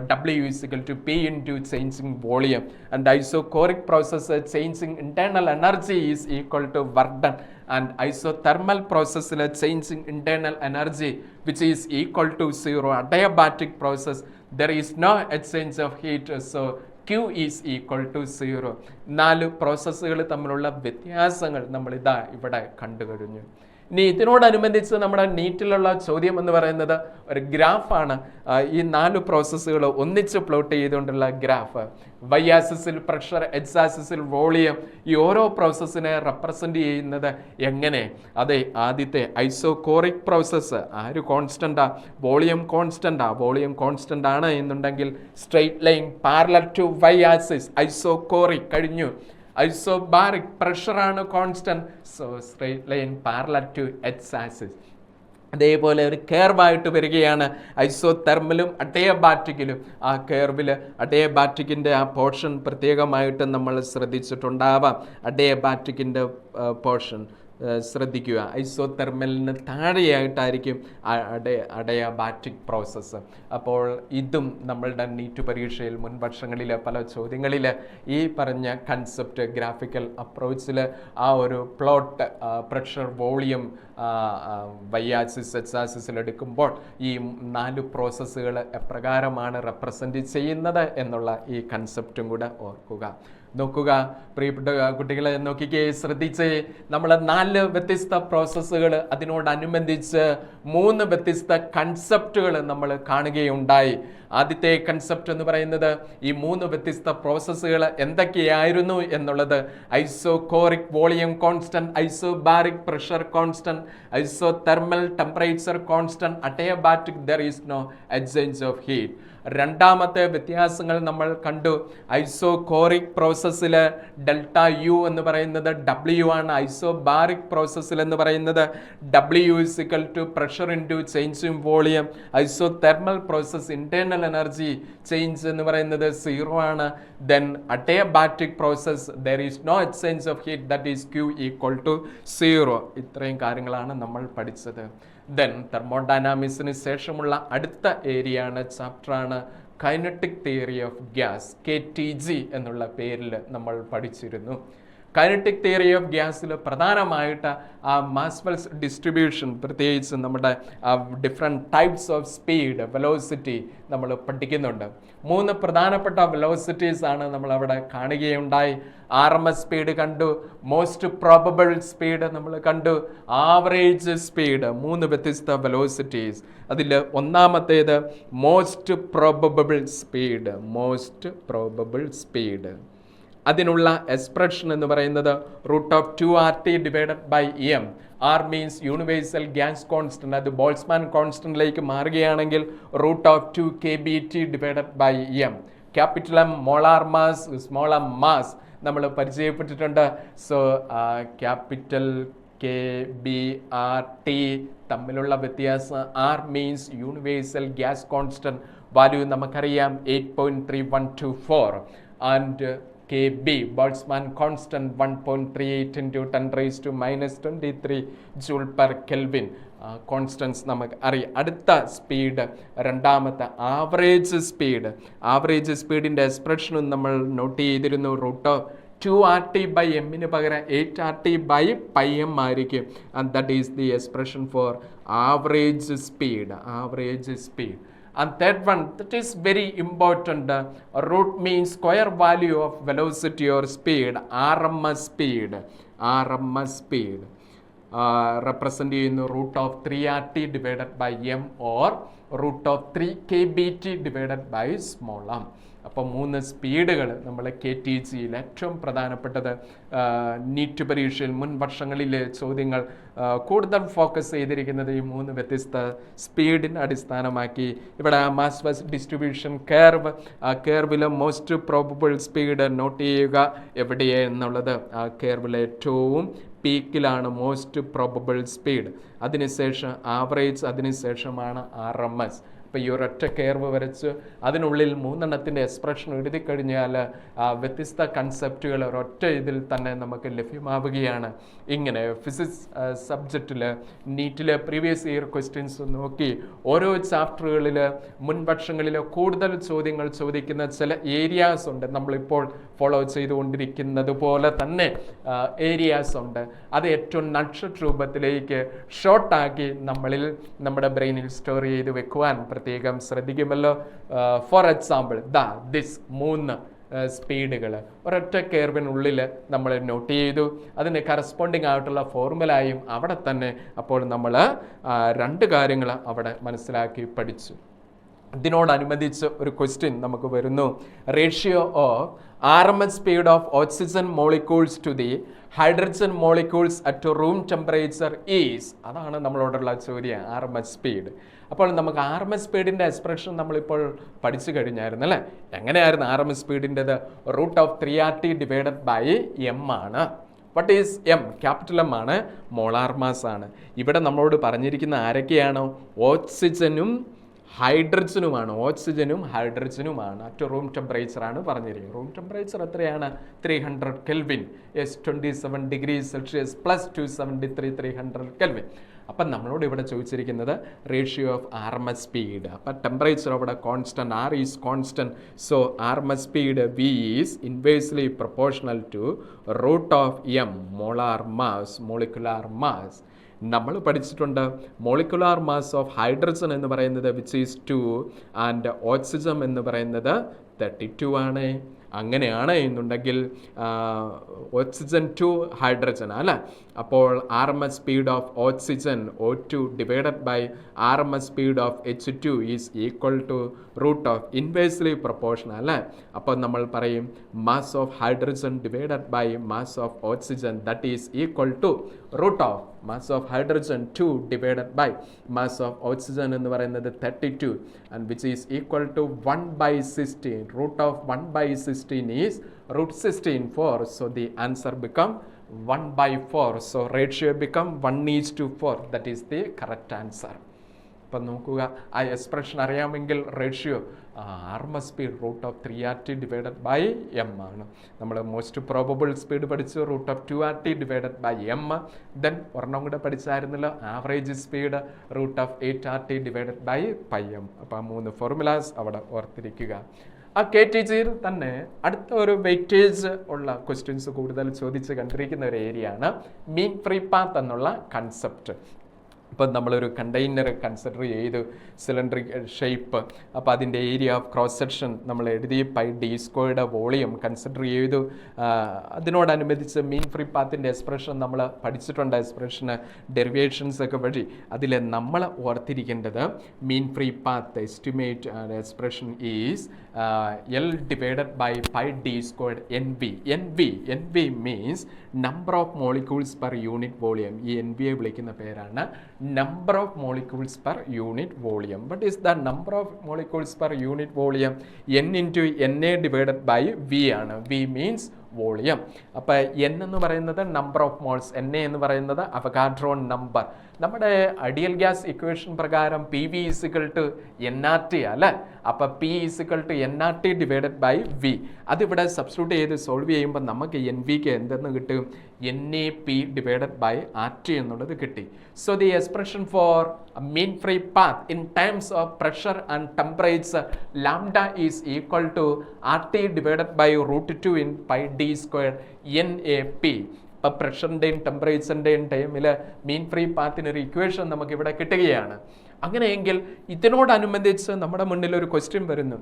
W is equal to P into changing volume, and isocoric process changing internal energy is equal to work done, and isothermal process changing internal energy which is equal to 0. Adiabatic process there is no exchange of heat, so Q is equal to 0. 4 പ്രോസസ്സുകൾ തമ്മിലുള്ള വ്യത്യാസങ്ങൾ നമ്മൾ ഇവിടെ കണ്ടു കഴിഞ്ഞു. ഇനി ഇതിനോടനുബന്ധിച്ച് നമ്മുടെ നീറ്റിലുള്ള ചോദ്യം എന്ന് പറയുന്നത് ഒരു ഗ്രാഫാണ്. ഈ 4 പ്രോസസ്സുകൾ ഒന്നിച്ച് പ്ലോട്ട് ചെയ്തുകൊണ്ടുള്ള ഗ്രാഫ്. വൈ ആക്സിസിൽ പ്രഷർ, എക്സ് ആക്സിസിൽ വോളിയം, ഈ ഓരോ പ്രോസസ്സിനെ റെപ്രസെൻ്റ് ചെയ്യുന്നത് എങ്ങനെ? അതെ, ആദ്യത്തെ ഐസോകോറിക് പ്രോസസ്സ് ആര് കോൺസ്റ്റൻ്റാ? വോളിയം കോൺസ്റ്റൻ്റാ. വോളിയം കോൺസ്റ്റൻ്റ് ആണ് എന്നുണ്ടെങ്കിൽ straight line parallel to Y axis, isochoric കഴിഞ്ഞു. ഐസോബാറിക് പ്രഷറാണ് constant, so straight line parallel to X axis. അതേപോലെ ഒരു കർവായിട്ട് വരികയാണ് ഐസോതെർമലും അഡയാബാറ്റിക്കിലും. ആ കർവിൽ അഡയാബാറ്റിക്കിൻ്റെ ആ പോർഷൻ പ്രത്യേകമായിട്ട് നമ്മൾ ശ്രദ്ധിച്ചിട്ടുണ്ടാവാം. അഡയാബാറ്റിക്കിൻ്റെ പോർഷൻ ശ്രദ്ധിക്കുക. ഐസോതെർമലിന് താഴെയായിട്ടായിരിക്കും അഡയാബാറ്റിക് പ്രോസസ്സ്. അപ്പോൾ ഇതും നമ്മളുടെ നീറ്റ് പരീക്ഷയിൽ മുൻ വർഷങ്ങളിൽ പല ചോദ്യങ്ങളിൽ ഈ പറഞ്ഞ കൺസെപ്റ്റ് ഗ്രാഫിക്കൽ അപ്രോച്ചിൽ ആ ഒരു plot pressure, volume, Y axis, X ആക്സിസിൽ എടുക്കുമ്പോൾ ഈ 4 പ്രോസസ്സുകൾ എപ്രകാരമാണ് റെപ്രസെൻ്റ് ചെയ്യുന്നത് എന്നുള്ള ഈ കൺസെപ്റ്റും കൂടെ ഓർക്കുക. നോക്കുക പ്രിയപ്പെട്ട കുട്ടികളെ, നോക്കിക്കേ, ശ്രദ്ധിച്ച്. നമ്മൾ 4 വ്യത്യസ്ത പ്രോസസ്സുകൾ, അതിനോടനുബന്ധിച്ച് 3 വ്യത്യസ്ത കൺസെപ്റ്റുകൾ നമ്മൾ കാണുകയുണ്ടായി. ആദ്യത്തെ കൺസെപ്റ്റ് എന്ന് പറയുന്നത് ഈ 3 വ്യത്യസ്ത പ്രോസസ്സുകൾ എന്തൊക്കെയായിരുന്നു എന്നുള്ളത്: isochoric volume constant, isobaric pressure constant, isothermal temperature constant, adiabatic there is no exchange of heat. രണ്ടാമത്തെ വ്യത്യാസങ്ങൾ നമ്മൾ കണ്ടു. ഐസോകോറിക് പ്രോസസ്സിൽ ഡെൽറ്റ യു എന്ന് പറയുന്നത് W ആണ്. ഐസോബാറിക് പ്രോസസ്സിൽ എന്ന് പറയുന്നത് W is equal to pressure into change in volume. Isothermal process internal energy change എന്ന് പറയുന്നത് 0 ആണ്. Then adiabatic process there is no exchange of heat, that is Q equal to 0. ഇത്രയും കാര്യങ്ങളാണ് നമ്മൾ പഠിച്ചത്. ദെൻ തെർമോഡൈനാമിക്സിന് ശേഷമുള്ള അടുത്ത ഏരിയയാണ്, ചാപ്റ്ററാണ് kinetic theory of gas. KTG എന്നുള്ള പേരിൽ നമ്മൾ പഠിച്ചിരുന്നു. കൈനറ്റിക് തിയറി ഓഫ് ഗ്യാസിൽ പ്രധാനമായിട്ട് ആ മാസ്വെൽസ് ഡിസ്ട്രിബ്യൂഷൻ, പ്രത്യേകിച്ച് നമ്മുടെ different types of speed, velocity നമ്മൾ പഠിക്കുന്നുണ്ട്. 3 പ്രധാനപ്പെട്ട വെലോസിറ്റീസ് ആണ് നമ്മളവിടെ കാണുകയുണ്ടായി. RMS സ്പീഡ് കണ്ടു, മോസ്റ്റ് പ്രോബബിൾ സ്പീഡ് നമ്മൾ കണ്ടു, ആവറേജ് സ്പീഡ്. 3 വ്യത്യസ്ത വെലോസിറ്റീസ്. അതിൽ ഒന്നാമത്തേത് most probable speed. Most probable speed അതിനുള്ള എക്സ്പ്രഷൻ എന്ന് പറയുന്നത് √2RT divided by M. R means universal gas constant. അത് ബോൾസ്മാൻ കോൺസ്റ്റന്റിലേക്ക് മാറുകയാണെങ്കിൽ √2 kBT divided by M. Capital M molar mass, small M mass നമ്മൾ പരിചയപ്പെട്ടിട്ടുണ്ട്. സോ ക്യാപിറ്റൽ KBRT തമ്മിലുള്ള വ്യത്യാസം, R means universal gas constant value നമുക്കറിയാം 8.3124 and KB Boltzmann constant 1.38 into 10 raised to minus 23 joule per Kelvin. Constants നമുക്ക് അറിയാം. അടുത്ത speed, രണ്ടാമത്തെ average സ്പീഡിൻ്റെ എക്സ്പ്രഷനും നമ്മൾ നോട്ട് ചെയ്തിരുന്നു. √2RT/m പകരം 8RT/πm ആയിരിക്കും. And that is the expression for average speed. And third one, that is very important. Root means square value of velocity or speed. RMS speed. Represent ചെയ്യുന്നു √3RT divided by m or √3kBT divided by small m. അപ്പോൾ 3 സ്പീഡുകൾ നമ്മൾ KTGയിൽ ഏറ്റവും പ്രധാനപ്പെട്ടത്. NEET പരീക്ഷയിൽ മുൻ വർഷങ്ങളിലെ ചോദ്യങ്ങൾ കൂടുതൽ ഫോക്കസ് ചെയ്തിരിക്കുന്നത് ഈ 3 വ്യത്യസ്ത സ്പീഡിനെ അടിസ്ഥാനമാക്കി. ഇവിടെ മാസ് ബസ് ഡിസ്ട്രിബ്യൂഷൻ കർവ്, ആ കർവിലെ മോസ്റ്റ് പ്രോബബിൾ സ്പീഡ് നോട്ട് ചെയ്യുക എവിടെയെന്നുള്ളത്. ആ കർവിലെ ഏറ്റവും പീക്കിലാണ് മോസ്റ്റ് പ്രോബബിൾ സ്പീഡ്, അതിനുശേഷം ആവറേജ്, അതിനുശേഷമാണ് RMS. അപ്പോൾ ഈ ഒരൊറ്റ കർവ് വരച്ച് അതിനുള്ളിൽ 3 എക്സ്പ്രഷൻ എഴുതി കഴിഞ്ഞാൽ വ്യത്യസ്ത കൺസെപ്റ്റുകൾ ഒരൊറ്റ ഇതിൽ തന്നെ നമുക്ക് ലഭ്യമാവുകയാണ്. ഇങ്ങനെ ഫിസിക്സ് സബ്ജക്റ്റിൽ നീറ്റിലെ പ്രീവിയസ് ഇയർ ക്വസ്റ്റ്യൻസ് നോക്കി ഓരോ ചാപ്റ്ററുകളിൽ മുൻ വർഷങ്ങളിൽ കൂടുതൽ ചോദ്യങ്ങൾ ചോദിക്കുന്ന ചില ഏരിയാസ് ഉണ്ട്. നമ്മളിപ്പോൾ ഫോളോ ചെയ്തുകൊണ്ടിരിക്കുന്നത് പോലെ തന്നെ ഏരിയാസ് ഉണ്ട്. അത് ഏറ്റവും നട്ഷട്ട് രൂപത്തിലേക്ക് ഷോർട്ടാക്കി നമ്മുടെ ബ്രെയിനിൽ സ്റ്റോർ ചെയ്ത് വെക്കുവാൻ പ്രത്യേകം ശ്രദ്ധിക്കുമല്ലോ. ഫോർ എക്സാമ്പിൾ ദിസ് 3 സ്പീഡുകൾ ഒരൊറ്റ കർവിനുള്ളിൽ നമ്മൾ നോട്ട് ചെയ്തു. അതിന് കറസ്പോണ്ടിങ് ആയിട്ടുള്ള ഫോർമുലയും അവിടെ തന്നെ. അപ്പോൾ നമ്മൾ 2 കാര്യങ്ങൾ അവിടെ മനസ്സിലാക്കി പഠിച്ചു. ഇതിനോടനുബന്ധിച്ച് ഒരു ക്വസ്റ്റ്യൻ നമുക്ക് വരുന്നു. Ratio of RMS speed of oxygen molecules to the hydrogen molecules at room temperature is. അതാണ് നമ്മളോടുള്ള ചോദ്യം, RMS സ്പീഡ്. അപ്പോൾ നമുക്ക് RMS സ്പീഡിൻ്റെ എക്സ്പ്രഷൻ നമ്മളിപ്പോൾ പഠിച്ചു കഴിഞ്ഞായിരുന്നു അല്ലേ? എങ്ങനെയായിരുന്നു RMS സ്പീഡിൻ്റെത്? √3RT divided by m ആണ്. What is M? Capital M ആണ്, മോളാർ മാസ് ആണ്. ഇവിടെ നമ്മളോട് പറഞ്ഞിരിക്കുന്ന ആരൊക്കെയാണോ? ഓക്സിജനും ഹൈഡ്രജനുമാണ്. അറ്റ് റൂം ടെമ്പറേച്ചർ ആണ് പറഞ്ഞിരിക്കുന്നത്. റൂം ടെമ്പറേച്ചർ എത്രയാണ്? 300 Kelvin. 27 degrees Celsius plus 273 300 Kelvin. അപ്പം നമ്മളോട് ഇവിടെ ചോദിച്ചിരിക്കുന്നത് റേഷ്യോ ഓഫ് RMS സ്പീഡ്. അപ്പം ടെമ്പറേച്ചർ അവിടെ constant, R is constant. So RMS speed V is inversely proportional to √m molecular mass. നമ്മൾ പഠിച്ചിട്ടുണ്ട് മോളിക്കുലാർ മാസ് ഓഫ് ഹൈഡ്രജൻ എന്ന് പറയുന്നത് വിച്ച് ഈസ് 2 ആൻഡ് ഓക്സിജൻ എന്ന് പറയുന്നത് 32 ആണ്. അങ്ങനെയാണ് എന്നുണ്ടെങ്കിൽ ഓക്സിജൻ ടു ഹൈഡ്രജൻ അല്ലേ? അപ്പോൾ RMS speed of oxygen O2 divided by RMS speed of H2 is equal to inversely proportional അല്ലേ? അപ്പോൾ നമ്മൾ പറയും mass of hydrogen divided by mass of oxygen that is equal to mass of hydrogen 2 divided by mass of oxygen എന്ന് പറയുന്നത് 32 and which is equal to 1/16. √1/16 is √16/4. So the answer become 1/4. So ratio become 1:4. That is the correct answer. അപ്പം നോക്കുക, ആ expression അറിയാമെങ്കിൽ ratio RMS speed √3RT divided by m ആണ്. നമ്മൾ most probable speed പഠിച്ചു √2RT divided by m. Then ഒരെണ്ണം കൂടെ പഠിച്ചായിരുന്നല്ലോ average speed √8RT divided by πm. അപ്പോൾ ആ 3 ഫോർമുലാസ് അവിടെ ഓർത്തിരിക്കുക. ആ KTGയിൽ തന്നെ അടുത്ത ഒരു വെയിറ്റേജ് ഉള്ള ക്വസ്റ്റ്യൻസ് കൂടുതൽ ചോദിച്ച് കണ്ടിരിക്കുന്ന ഒരു ഏരിയ ആണ് മീൻ ഫ്രീ പാത്ത് എന്നുള്ള കൺസെപ്റ്റ്. ഇപ്പം നമ്മളൊരു കണ്ടെയ്നർ കൺസിഡർ ചെയ്തു, സിലിണ്ടറിക് ഷേപ്പ്. അപ്പോൾ അതിൻ്റെ ഏരിയ ഓഫ് ക്രോസ് സെക്ഷൻ നമ്മൾ എഴുതി, πd² വോളിയം കൺസിഡർ ചെയ്തു. അതിനോടനുബന്ധിച്ച് മീൻ ഫ്രീ പാത്തിൻ്റെ എക്സ്പ്രഷൻ നമ്മൾ പഠിച്ചിട്ടുണ്ട്, എക്സ്പ്രഷന് ഡെറിവേഷൻസ് ഒക്കെ വഴി. അതിൽ നമ്മൾ ഓർത്തിരിക്കേണ്ടത് mean free path estimate expression is L divided by πd² NV means number of molecules per unit volume. ഈ NVയെ വിളിക്കുന്ന പേരാണ് number of molecules per unit volume. What is the number of molecules per unit volume? N into Na divided by V ആണ്. V means volume. അപ്പോൾ N എന്ന് പറയുന്നത് number of moles, N A എന്ന് പറയുന്നത് Avogadro number. നമ്മുടെ ideal gas equation പ്രകാരം P V is equal to N R T അല്ലേ. അപ്പോൾ P is equal to N R T divided by V. അതിവിടെ സബ്സ്റ്റിറ്റ്യൂട്ട് ചെയ്ത് സോൾവ് ചെയ്യുമ്പോൾ നമുക്ക് എൻ വിക്ക് എന്തെന്ന് കിട്ടും? N A P divided by R T എന്നുള്ളത് കിട്ടി. So the expression for mean free path in terms of pressure and temperature, lambda is equal to RT divided by root 2 in pi d squared NAP. ഇപ്പോൾ പ്രഷറിൻ്റെയും ടെമ്പറേച്ചറിൻ്റെയും ടൈമിൽ mean free പാത്തിനൊരു equation നമുക്കിവിടെ കിട്ടുകയാണ്. അങ്ങനെയെങ്കിൽ ഇതിനോടനുബന്ധിച്ച് നമ്മുടെ മുന്നിൽ ഒരു ക്വസ്റ്റ്യൻ വരുന്നു.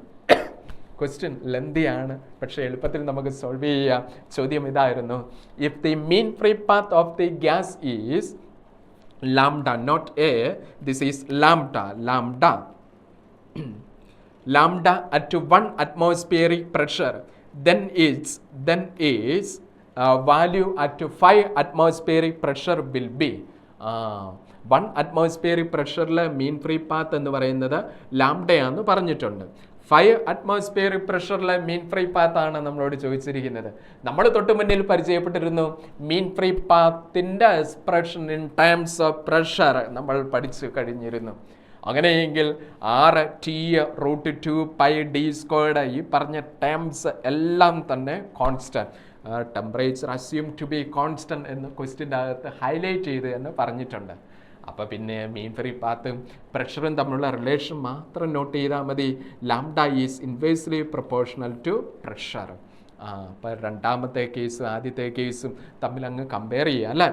ക്വസ്റ്റ്യൻ ലെന്തിയാണ്, പക്ഷേ എളുപ്പത്തിൽ നമുക്ക് സോൾവ് ചെയ്യാം. ചോദ്യം ഇതായിരുന്നു: if the mean free path of the gas is lambda, not A, this is lambda lambda at 1 atmospheric pressure, then is value at 5 atmospheric pressure will be 1 atmospheric pressure mean free path എന്ന് പറയുന്നത് ലാംഡയാന്ന് പറഞ്ഞിട്ടുണ്ട്. 5 atmospheric പ്രഷറിലെ mean free path ആണ് നമ്മളോട് ചോദിച്ചിരിക്കുന്നത്. നമ്മൾ തൊട്ട് മുന്നിൽ പരിചയപ്പെട്ടിരുന്നു മീൻ ഫ്രീ പാത്തിൻ്റെ expression in terms of pressure നമ്മൾ പഠിച്ചു കഴിഞ്ഞിരുന്നു. അങ്ങനെയെങ്കിൽ R T root 2 pi D squared ഈ പറഞ്ഞ ടേംസ് എല്ലാം തന്നെ constant. Temperature assume to be constant എന്ന് ക്വസ്റ്റ്യൻ്റെ അകത്ത് ഹൈലൈറ്റ് ചെയ്ത് എന്ന് പറഞ്ഞിട്ടുണ്ട്. അപ്പോൾ പിന്നെ മീൻ ഫ്രീ പാത്തും പ്രഷറും തമ്മിലുള്ള റിലേഷൻ മാത്രം നോട്ട് ചെയ്താൽ മതി. Lambda is inversely proportional to pressure. അപ്പോൾ രണ്ടാമത്തെ കേസും ആദ്യത്തെ കേസും തമ്മിൽ അങ്ങ് കമ്പയർ ചെയ്യുക അല്ലേ.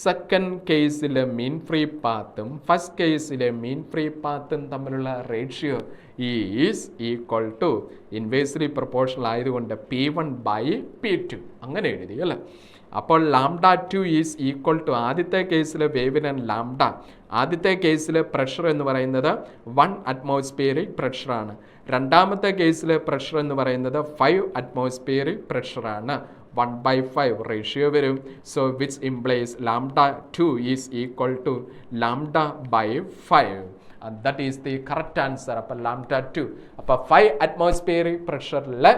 സെക്കൻഡ് കേസിലെ മീൻ ഫ്രീ പാത്തും ഫസ്റ്റ് കേസിലെ മീൻ ഫ്രീ പാത്തും തമ്മിലുള്ള ratio is equal to inversely proportional ആയതുകൊണ്ട് P1 by P2 അങ്ങനെ എഴുതി അല്ലേ. അപ്പോൾ ലാംഡ 2 ഈസ് ഈക്വൽ ടു ആദ്യത്തെ കേസിലെ വേവിന് ലാംഡ, ആദ്യത്തെ കേസിലെ പ്രഷർ എന്ന് പറയുന്നത് 1 atmospheric പ്രഷറാണ്. രണ്ടാമത്തെ കേസിലെ പ്രഷർ എന്ന് പറയുന്നത് 5 atmospheric പ്രഷറാണ്. 1/5 റേഷ്യോ വരും. So which implies lambda 2 is equal to lambda by 5. That is the correct answer. അപ്പോൾ ലാംഡ 2. അപ്പോൾ 5 atmospheric പ്രഷറിലെ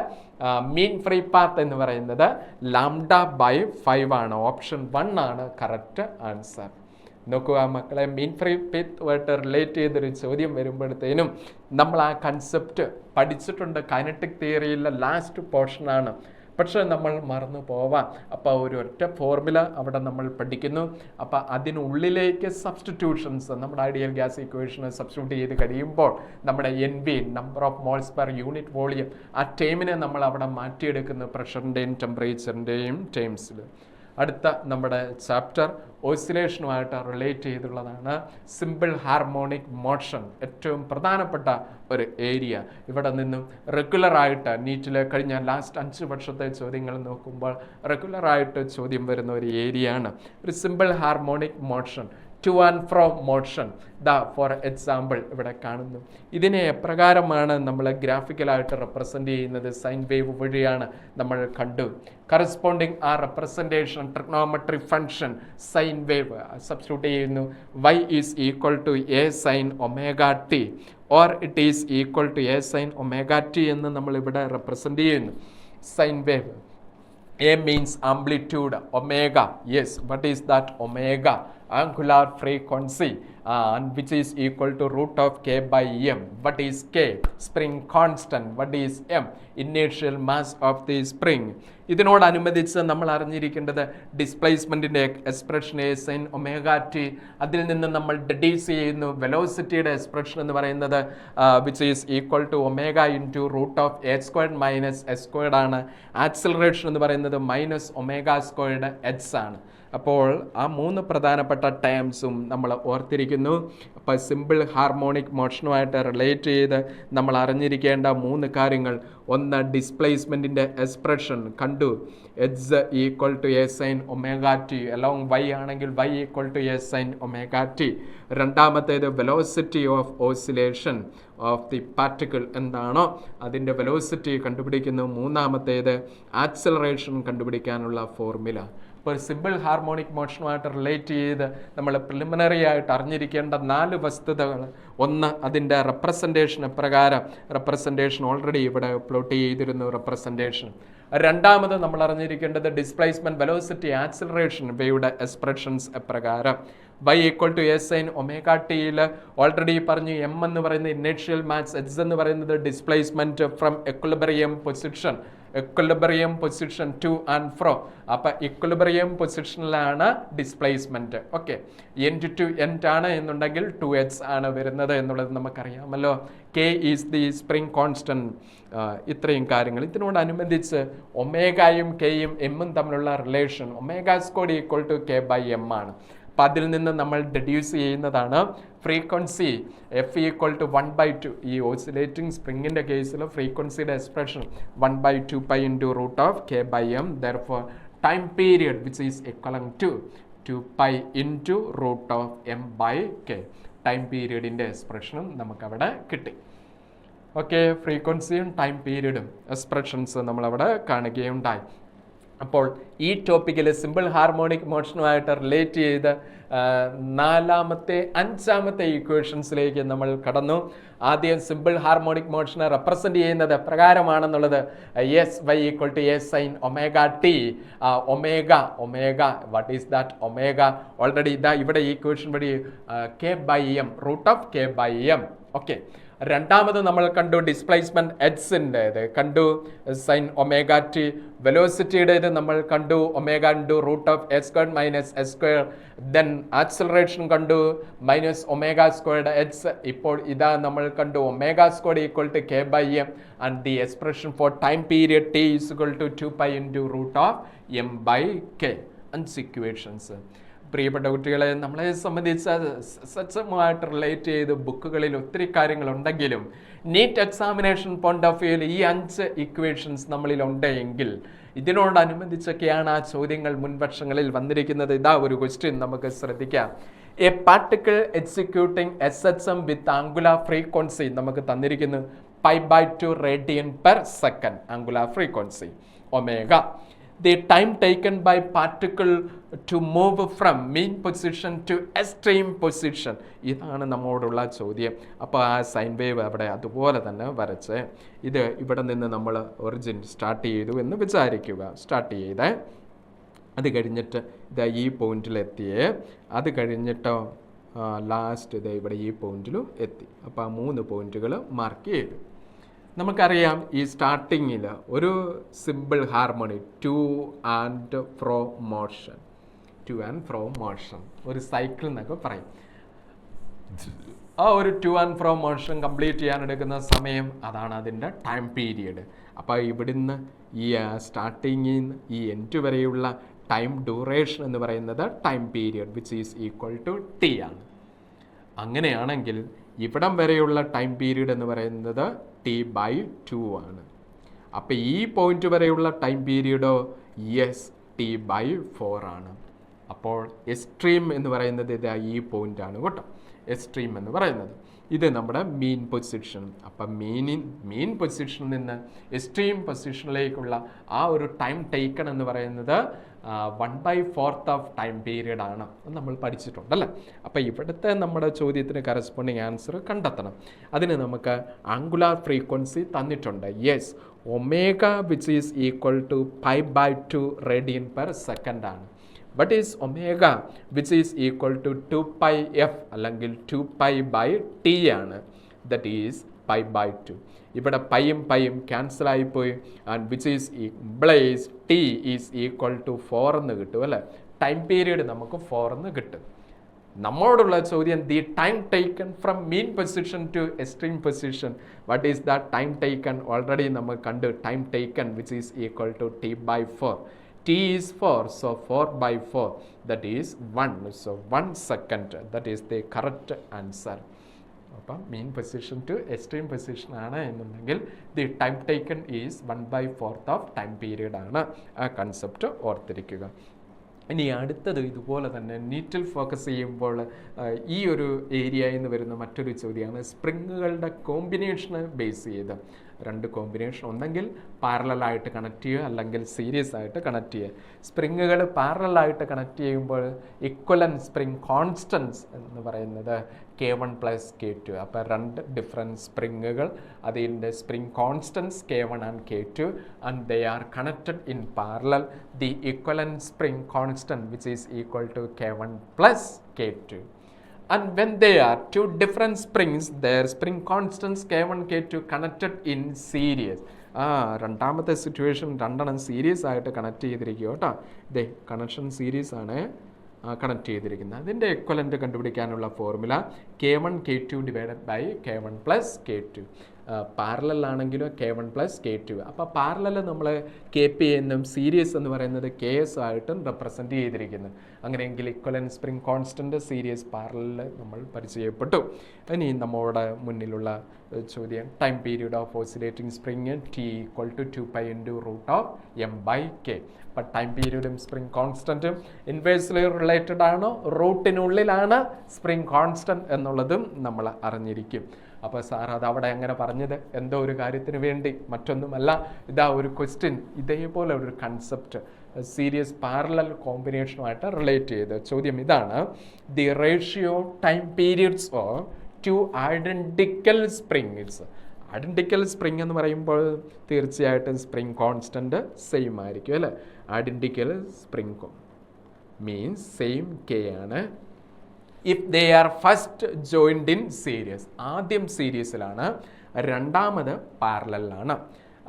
മീൻ ഫ്രീ പാത്ത് എന്ന് പറയുന്നത് ലാംഡ ബൈ 5 ആണ്. ഓപ്ഷൻ 1 ആണ് കറക്റ്റ് ആൻസർ. നോക്കുക മക്കളെ, മീൻ ഫ്രീ പാത്തുമായിട്ട് റിലേറ്റ് ചെയ്തൊരു ചോദ്യം വരുമ്പോഴത്തേനും നമ്മൾ ആ കൺസെപ്റ്റ് പഠിച്ചിട്ടുണ്ട്. കൈനറ്റിക് തിയറിയിലെ ലാസ്റ്റ് പോർഷനാണ്, പക്ഷേ നമ്മൾ മറന്നു പോവാം. അപ്പോൾ ഒരു ഒറ്റ ഫോർമുല അവിടെ നമ്മൾ പഠിക്കുന്നു. അപ്പോൾ അതിനുള്ളിലേക്ക് സബ്സ്റ്റിറ്റ്യൂഷൻസ് നമ്മുടെ ഐഡിയൽ ഗ്യാസ് ഇക്വേഷന് സബ്സ്റ്റിറ്റ്യൂട്ട് ചെയ്ത് കഴിയുമ്പോൾ നമ്മുടെ NV number of moles per unit volume ആ ടൈമിനെ നമ്മൾ അവിടെ മാറ്റിയെടുക്കുന്നു പ്രഷറിൻ്റെയും ടെമ്പറേച്ചറിൻ്റെയും ടൈംസിൽ. അടുത്ത നമ്മുടെ ചാപ്റ്റർ ഓസിലേഷനുമായിട്ട് റിലേറ്റ് ചെയ്തുള്ളതാണ്. സിമ്പിൾ ഹാർമോണിക് മോഷൻ ഏറ്റവും പ്രധാനപ്പെട്ട ഒരു ഏരിയ. ഇവിടെ നിന്നും റെഗുലറായിട്ട് നീറ്റിൽ കഴിഞ്ഞ ലാസ്റ്റ് 5 വർഷത്തെ ചോദ്യങ്ങൾ നോക്കുമ്പോൾ റെഗുലറായിട്ട് ചോദ്യം വരുന്ന ഒരു ഏരിയയാണ് ഒരു simple harmonic motion, to and fro motion. For example ഇവിടെ കാണുന്നു. ഇതിനെ എപ്രകാരമാണ് നമ്മൾ ഗ്രാഫിക്കലായിട്ട് റെപ്രസെൻ്റ് ചെയ്യുന്നത്? സൈൻ വേവ് വഴിയാണ് നമ്മൾ കണ്ടു. കറസ്പോണ്ടിങ് ആ representation trigonometry function sine wave substitute ചെയ്യുന്നു. y is equal to a sine omega T or it is equal to a sine omega T എന്ന് നമ്മളിവിടെ റെപ്രസെൻ്റ് ചെയ്യുന്നു. Sine wave A means amplitude, omega. Yes, what is that omega? Angular frequency, and which is equal to root of k by m. What is k? Spring constant. What is m? Initial mass of the spring. ഇതിനോടനുബന്ധിച്ച് നമ്മൾ അറിഞ്ഞിരിക്കേണ്ടത് ഡിസ്പ്ലേസ്മെൻറ്റിൻ്റെ expression A sine omega T. അതിൽ നിന്ന് നമ്മൾ deduce ചെയ്യുന്നു വെലോസിറ്റിയുടെ expression എന്ന് പറയുന്നത് which is equal to omega into root of A squared minus S squared ആണ്. ആക്സിലറേഷൻ എന്ന് പറയുന്നത് മൈനസ് ഒമേഗ സ്ക്വയർഡ് എച്ച് ആണ്. അപ്പോൾ ആ 3 പ്രധാനപ്പെട്ട ടേംസും നമ്മൾ ഓർത്തിരിക്കുന്നു. അപ്പോൾ സിമ്പിൾ ഹാർമോണിക് മോഷനുമായിട്ട് റിലേറ്റ് ചെയ്ത് നമ്മൾ അറിഞ്ഞിരിക്കേണ്ട 3 കാര്യങ്ങൾ. ഒന്ന്, ഡിസ്പ്ലേസ്മെൻറ്റിൻ്റെ എക്സ്പ്രഷൻ കണ്ടു, H equal to A sine omega T, along Y ആണെങ്കിൽ Y equal to A sine omega T. രണ്ടാമത്തേത് velocity of oscillation of the particle എന്താണോ അതിൻ്റെ വെലോസിറ്റി കണ്ടുപിടിക്കുന്നു. മൂന്നാമത്തേത് ആക്സിലറേഷൻ കണ്ടുപിടിക്കാനുള്ള ഫോർമുല. ഇപ്പോൾ സിമ്പിൾ ഹാർമോണിക് മോഷനുമായിട്ട് റിലേറ്റ് ചെയ്ത് നമ്മൾ പ്രിലിമിനറി ആയിട്ട് അറിഞ്ഞിരിക്കേണ്ട 4 വസ്തുതകൾ. ഒന്ന്, അതിൻ്റെ റെപ്രസെൻറ്റേഷൻ എപ്രകാരം, റെപ്രസെൻറ്റേഷൻ ഓൾറെഡി ഇവിടെ പ്ലോട്ട് ചെയ്തിരുന്നു റെപ്രസെൻറ്റേഷൻ. രണ്ടാമത് നമ്മൾ അറിഞ്ഞിരിക്കേണ്ടത് ഡിസ്പ്ലേസ്മെൻറ്റ്, വെലോസിറ്റി, ആക്സിലറേഷൻ ഇവയുടെ എക്സ്പ്രഷൻസ് എപ്രകാരം. y equal to S sine omega ടിയിൽ ഓൾറെഡി പറഞ്ഞു എം എന്ന് പറയുന്നത് ഇനീഷ്യൽ മാസ്, എച്ച് എന്ന് പറയുന്നത് displacement from equilibrium position to and fro. അപ്പം ഇക്വിലിബ്രിയം പൊസിഷനിലാണ് displacement. Okay, end to end ആണ് എന്നുണ്ടെങ്കിൽ 2h ആണ് വരുന്നത് എന്നുള്ളത് നമുക്കറിയാമല്ലോ. K is the spring constant. ഇത്രയും കാര്യങ്ങൾ. ഇതിനോടനുബന്ധിച്ച് ഒമേഗയും കെയും എമ്മും തമ്മിലുള്ള relation omega squared equal to K by M ആണ്. അപ്പം അതിൽ നിന്ന് നമ്മൾ ഡെഡ്യൂസ് ചെയ്യുന്നതാണ് ഫ്രീക്വൻസി എഫ് ഈക്വൽ ടു 1/2. ഈ ഓസിലേറ്റിംഗ് സ്പ്രിങ്ങിൻ്റെ കേസിൽ ഫ്രീക്വൻസിയുടെ expression 1/2 pi into root of K by M. Therefore time period which is equivalent to 2 pi into root of M by K. Time പീരിയഡിൻ്റെ എക്സ്പ്രഷനും നമുക്കവിടെ കിട്ടി. ഓക്കെ, ഫ്രീക്വൻസിയും ടൈം പീരിയഡും എക്സ്പ്രഷൻസ് നമ്മളവിടെ കാണുകയുണ്ടായി. അപ്പോൾ ഈ ടോപ്പിക്കിൽ സിമ്പിൾ ഹാർമോണിക് മോഷനുമായിട്ട് റിലേറ്റ് ചെയ്ത് 5ാമത്തെ ഇക്വേഷൻസിലേക്ക് നമ്മൾ കടന്നു. ആദ്യം സിമ്പിൾ ഹാർമോണിക് മോഷനെ റെപ്രസെൻറ്റ് ചെയ്യുന്നത് എപ്രകാരമാണെന്നുള്ളത് S Y equal to S sine omega T. Omega what is that omega? Already ഇതാ ഇവിടെ ഈ ഇക്വേഷൻ വഴി K by M, root of K by M. Okay, രണ്ടാമത് നമ്മൾ കണ്ടു ഡിസ്പ്ലേസ്മെൻറ്റ് എച്ച്സിൻ്റേത് കണ്ടു സൈൻ ഒമേഗ ടി. വെലോസിറ്റിയുടേത് നമ്മൾ കണ്ടു omega into root of S square minus S square. Then acceleration കണ്ടു മൈനസ് ഒമേഗ സ്ക്വയർഡ് എച്ച്. ഇപ്പോൾ ഇതാ നമ്മൾ കണ്ടു omega squared equal to K by M and the expression for time period T is equal to 2 pi into root of M by K. 5 equations. പ്രിയപ്പെട്ട കുട്ടികളെ, നമ്മളെ സംബന്ധിച്ച് സച്ചമായിട്ട് റിലേറ്റ് ചെയ്ത് ബുക്കുകളിൽ ഒത്തിരി കാര്യങ്ങളുണ്ടെങ്കിലും നീറ്റ് എക്സാമിനേഷൻ പോയിന്റ് ഓഫ് വ്യൂവിൽ ഈ 5 ഇക്വേഷൻസ് നമ്മളിലുണ്ടെങ്കിൽ ഇതിനോടനുബന്ധിച്ചൊക്കെയാണ് ആ ചോദ്യങ്ങൾ മുൻവർഷങ്ങളിൽ വന്നിരിക്കുന്നത്. ഇതാ ഒരു ക്വസ്റ്റ്യൻ നമുക്ക് ശ്രദ്ധിക്കാം. A particle executing SHM with angular frequency നമുക്ക് തന്നിരിക്കുന്നു π/2 radian per second angular frequency omega. The time taken by particle to move from mean position to extreme position. ഇതാണ് നമ്മോടുള്ള ചോദ്യം. അപ്പോൾ ആ സൈൻ വേവ് അവിടെ അതുപോലെ തന്നെ വരച്ച് ഇത് ഇവിടെ നിന്ന് നമ്മൾ ഒറിജിൻ സ്റ്റാർട്ട് ചെയ്തു എന്ന് വിചാരിക്കുക. സ്റ്റാർട്ട് ചെയ്ത് അത് കഴിഞ്ഞിട്ട് ഇതാ ഈ പോയിന്റിലെത്തിയേ, അത് കഴിഞ്ഞിട്ടോ ലാസ്റ്റ് ഇത് ഇവിടെ ഈ പോയിന്റിലും എത്തി. അപ്പോൾ ആ 3 പോയിന്റുകൾ മാർക്ക് ചെയ്തു. നമുക്കറിയാം ഈ സ്റ്റാർട്ടിങ്ങിൽ ഒരു simple harmony to and fro motion ഒരു സൈക്കിൾ എന്നൊക്കെ പറയും. ആ ഒരു to and fro motion complete ചെയ്യാൻ എടുക്കുന്ന സമയം അതാണ് അതിൻ്റെ ടൈം പീരിയഡ്. അപ്പോൾ ഇവിടുന്ന് ഈ സ്റ്റാർട്ടിങ്ങിൽ നിന്ന് ഈ എൻഡ് വരെയുള്ള ടൈം ഡ്യൂറേഷൻ എന്ന് പറയുന്നത് time period which is equal to T ആണ്. അങ്ങനെയാണെങ്കിൽ ഇവിടം വരെയുള്ള ടൈം പീരീഡ് എന്ന് പറയുന്നത് T/2 ആണ്. അപ്പോൾ ഈ പോയിന്റ് വരെയുള്ള ടൈം പീരീഡോ T/4 ആണ്. അപ്പോൾ എക്സ്ട്രീം എന്ന് പറയുന്നത് ഇത് ഈ പോയിന്റ് ആണ് കേട്ടോ. എക്സ്ട്രീം എന്ന് പറയുന്നത് ഇത് നമ്മുടെ മീൻ പൊസിഷൻ. അപ്പം മീൻ പൊസിഷനിൽ നിന്ന് എക്സ്ട്രീം പൊസിഷനിലേക്കുള്ള ആ ഒരു ടൈം ടേക്കൺ എന്ന് പറയുന്നത് 1/4 ഓഫ് ടൈം പീരീഡ് ആണ് നമ്മൾ പഠിച്ചിട്ടുണ്ടല്ലേ. അപ്പോൾ ഇവിടുത്തെ നമ്മുടെ ചോദ്യത്തിന് കറസ്പോണ്ടിങ് ആൻസർ കണ്ടെത്തണം. അതിന് നമുക്ക് ആംഗുലാർ ഫ്രീക്വൻസി തന്നിട്ടുണ്ട്. Yes, omega which is equal to π/2 radian per second ആണ്. What is omega which is equal to 2πf അല്ലെങ്കിൽ 2π/t ആണ്. That is π/2. ഇവിടെ പൈയും ക്യാൻസൽ ആയിപ്പോയി. And which is implies t is equal to 4 എന്ന് കിട്ടും അല്ലേ. ടൈം പീരീഡ് നമുക്ക് 4 എന്ന് കിട്ടും. നമ്മോടുള്ള ചോദ്യം the time taken from mean position to extreme position. What is the time taken? Already നമ്മൾ കണ്ടു time taken which is equal to T/4. T is 4, so 4/4, that is 1. So 1 second, that is the correct answer. അപ്പം mean position to extreme position ആണ് എന്നുണ്ടെങ്കിൽ the time taken is 1/4 of time period ആണ്. ആ concept ഓർത്തിരിക്കുക. ഇനി അടുത്തത് ഇതുപോലെ തന്നെ നീറ്റിൽ ഫോക്കസ് ചെയ്യുമ്പോൾ ഈ ഒരു ഏരിയയിൽ നിന്ന് വരുന്ന മറ്റൊരു ചോദ്യമാണ് സ്പ്രിങ്ങുകളുടെ കോമ്പിനേഷനെ ബേസ് ചെയ്ത്. രണ്ട് കോമ്പിനേഷൻ ഒന്നെങ്കിൽ പാരലായിട്ട് കണക്ട് ചെയ്യുക അല്ലെങ്കിൽ സീരീസ് ആയിട്ട് കണക്ട് ചെയ്യുക. സ്പ്രിങ്ങുകൾ പാരലായിട്ട് കണക്ട് ചെയ്യുമ്പോൾ ഇക്വലൻ സ്പ്രിങ് കോൺസ്റ്റൻസ് എന്ന് പറയുന്നത് K1 പ്ലസ് K2. അപ്പോൾ രണ്ട് ഡിഫറെൻറ്റ് സ്പ്രിങ്ങുകൾ, അതിൻ്റെ spring constants K1 and K2 and they are connected in parallel. The equivalent spring constant which is equal to K1 plus K2. And when they are two different springs, their spring constants K1, K2 connected in series. രണ്ടാമത്തെ situation രണ്ടെണ്ണം series ആയിട്ട് connect ചെയ്തിരിക്കുക കേട്ടോ. ഇതേ connection series ആണ് connect ചെയ്തിരിക്കുന്നത്. അതിൻ്റെ equivalent കണ്ടുപിടിക്കാനുള്ള formula K1 K2 divided by K1 plus K2. പാരലാണെങ്കിലും K1 പ്ലസ് K2. അപ്പോൾ പാരലൽ നമ്മൾ KP എന്നും സീരീസ് എന്ന് പറയുന്നത് KS ആയിട്ടും റെപ്രസെൻറ്റ് ചെയ്തിരിക്കുന്നു. അങ്ങനെയെങ്കിൽ equivalent spring constant series parallel നമ്മൾ പരിചയപ്പെട്ടു. ഇനി നമ്മുടെ മുന്നിലുള്ള ചോദ്യം time period of oscillating spring T equal to 2π into root of m/K. അപ്പോൾ ടൈം പീരീഡും സ്പ്രിങ് കോൺസ്റ്റൻറ്റും ഇൻവേഴ്സ്ലി റിലേറ്റഡ് ആണോ, റൂട്ടിനുള്ളിലാണ് സ്പ്രിങ് കോൺസ്റ്റൻറ്റ് എന്നുള്ളതും നമ്മൾ അറിഞ്ഞിരിക്കും. അപ്പോൾ സാർ അത് അവിടെ എങ്ങനെ പറഞ്ഞത് എന്തോ ഒരു കാര്യത്തിന് വേണ്ടി, മറ്റൊന്നുമല്ല. ഇതാ ഒരു ക്വസ്റ്റ്യൻ ഇതേപോലെ ഒരു കൺസെപ്റ്റ് സീരീസ് പാരലൽ കോമ്പിനേഷനുമായിട്ട് റിലേറ്റ് ചെയ്ത് ചോദ്യം ഇതാണ്: the ratio time periods of two identical springs. Identical spring എന്ന് പറയുമ്പോൾ തീർച്ചയായിട്ടും സ്പ്രിങ് കോൺസ്റ്റൻറ്റ് സെയിം ആയിരിക്കും അല്ലേ. Identical spring means same K ആണ്. If they are first joined in series, ആദ്യം സീരീസിലാണ്, രണ്ടാമത് പാരലലാണ്.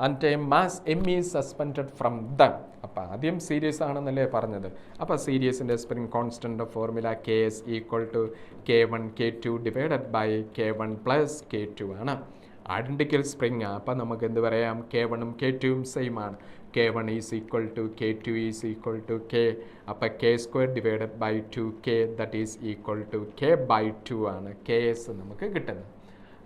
And mass M is suspended from them. അപ്പോൾ ആദ്യം സീരീസ് ആണെന്നല്ലേ പറഞ്ഞത്. അപ്പോൾ സീരീസിൻ്റെ spring constant formula KS equal to K1 K2 divided by K1 plus K2 ആണ്. Identical spring. അപ്പോൾ നമുക്ക് എന്ത് പറയാം, K1ഉം K2ഉം സെയിം ആണ്. K1 is equal to K2 is equal to K. അപ്പോൾ K² divided by 2K that is equal to K/2 ആണ് KS നമുക്ക് കിട്ടുന്നത്.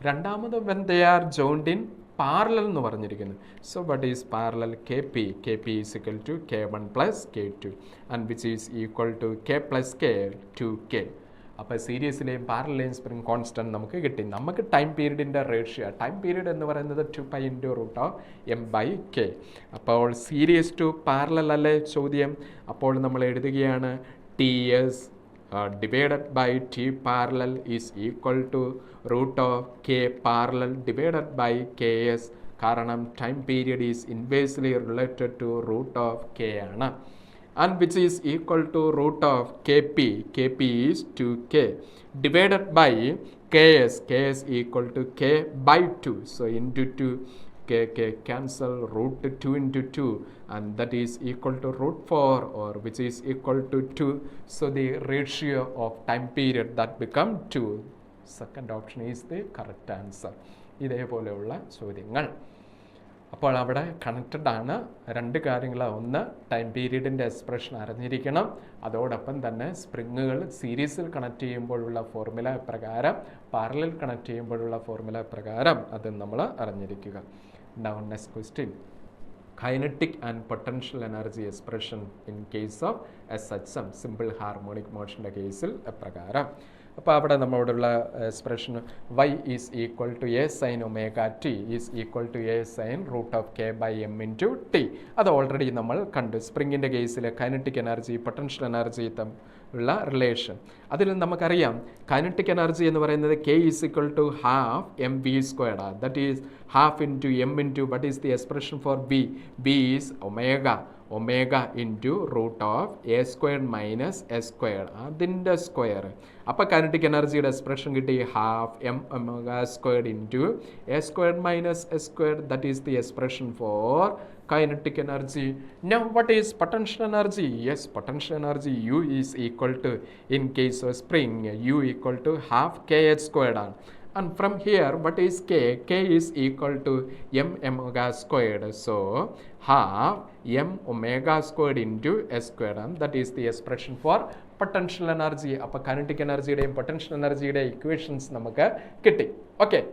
രണ്ടാമത് when they are joined in parallel എന്ന് പറഞ്ഞിരിക്കുന്നു. So what is parallel? KP is equal to K1 plus K2 and which is equal to K plus K 2K. അപ്പോൾ സീരീസിലെയും പാരലിലെയും spring constant നമുക്ക് കിട്ടി. നമുക്ക് ടൈം പീരീഡിൻ്റെ റേഷ്യോ, ടൈം പീരീഡ് എന്ന് പറയുന്നത് 2π into root of m/K. അപ്പോൾ series to parallel അല്ലേ ചോദ്യം. അപ്പോൾ നമ്മൾ എഴുതുകയാണ് TS divided by T parallel is equal to root of K parallel divided by KS. കാരണം time period is inversely related to root of K ആണ്. And which is equal to root of KP is 2K divided by KS equal to K/2. So into 2, K cancel, root 2 into 2 and that is equal to root 4 or which is equal to 2. So the ratio of time period that become 2. Second option is the correct answer. ഇതേപോലെയുള്ള ചോദ്യങ്ങൾ. അപ്പോൾ അവിടെ connected ആണ് രണ്ട് കാര്യങ്ങൾ. ഒന്ന് time പീരീഡിൻ്റെ expression അറിഞ്ഞിരിക്കണം, അതോടൊപ്പം തന്നെ സ്പ്രിങ്ങുകൾ സീരീസിൽ കണക്ട് ചെയ്യുമ്പോഴുള്ള ഫോർമുല പ്രകാരം, പാരലൽ കണക്ട് ചെയ്യുമ്പോഴുള്ള ഫോർമുല പ്രകാരം അത് നമ്മൾ അറിഞ്ഞിരിക്കുക. Now next question. Kinetic and potential energy expression in case of SHM, simple harmonic മോഷൻ്റെ കേസിൽ എപ്രകാരം. അപ്പോൾ അവിടെ നമ്മളോടുള്ള expression y is equal to a sine omega t is equal to a sine root of K/m into t. അത് already നമ്മൾ കണ്ടു. സ്പ്രിങ്ങിൻ്റെ കേസിൽ കൈനറ്റിക് എനർജി പൊട്ടൻഷ്യൽ എനർജി ഉള്ള റിലേഷൻ. അതിൽ നമുക്കറിയാം കൈനറ്റിക് എനർജി എന്ന് പറയുന്നത് K is equal to half mv². That is half into m into what is the expression for b is omega into root of A² minus S², അതിൻ്റെ square. അപ്പോൾ kinetic എനർജിയുടെ expression കിട്ടി half m²² into A² minus S². That is the expression for kinetic energy. Now what is potential energy? Yes, potential energy U is equal to, in case of spring, U equal to half KH². And from here what is K? K is equal to m². So half m² into S², and that is the expression for potential energy. അപ്പോൾ kinetic energy യുടെയും potential energy യുടെയും equations നമുക്ക് കിട്ടി. Okay.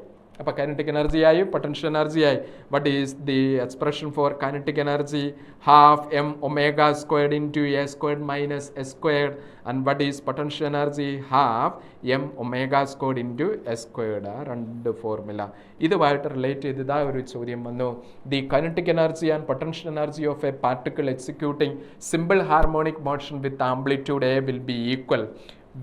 അപ്പോൾ kinetic energy ആയി, potential energy ആയി. വട്ട് is the expression four kinetic energy? Half M omega squared into A squared minus S squared. And what is potential energy? Half M omega squared into S squared. രണ്ട് formula ഇതുമായിട്ട് relate ചെയ്ത് ഇതാ ഒരു ചോദ്യം വന്നു. The kinetic energy and potential energy of A particle executing simple harmonic motion with amplitude A will be equal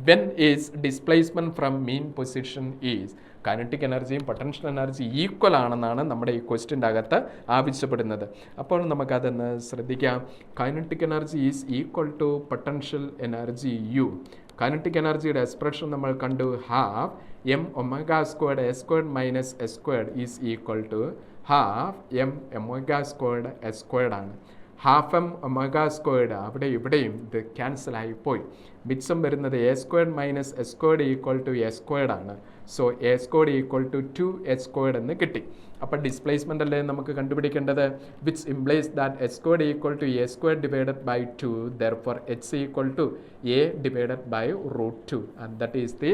when is displacement from mean position is. Kinetic എനർജിയും potential energy equal ആണെന്നാണ് നമ്മുടെ ഈ ക്വസ്റ്റ്യൻ്റെ അകത്ത് ആവശ്യപ്പെടുന്നത്. അപ്പോൾ നമുക്കതൊന്ന് ശ്രദ്ധിക്കാം. Kinetic energy is equal to potential energy U. Kinetic എനർജിയുടെ എക്സ്പ്രഷൻ നമ്മൾ കണ്ടു. Half M omega squared S squared minus S squared is equal to half M omega squared S squared ആണ്. ഹാഫ് എം ഒമേഗ സ്ക്വയർഡ് അവിടെ ഇവിടെയും ഇത് cancel ആയിപ്പോയി. മിച്ചം വരുന്നത് A squared minus S squared equal to A squared ആണ്. So A squared equal to 2 squared എന്ന് കിട്ടി. അപ്പോൾ ഡിസ്പ്ലേസ്മെൻ്റ് അല്ലേ നമുക്ക് കണ്ടുപിടിക്കേണ്ടത്? Which implies that S squared equal to A squared divided by 2. Therefore H equal to A divided by √2. And that is the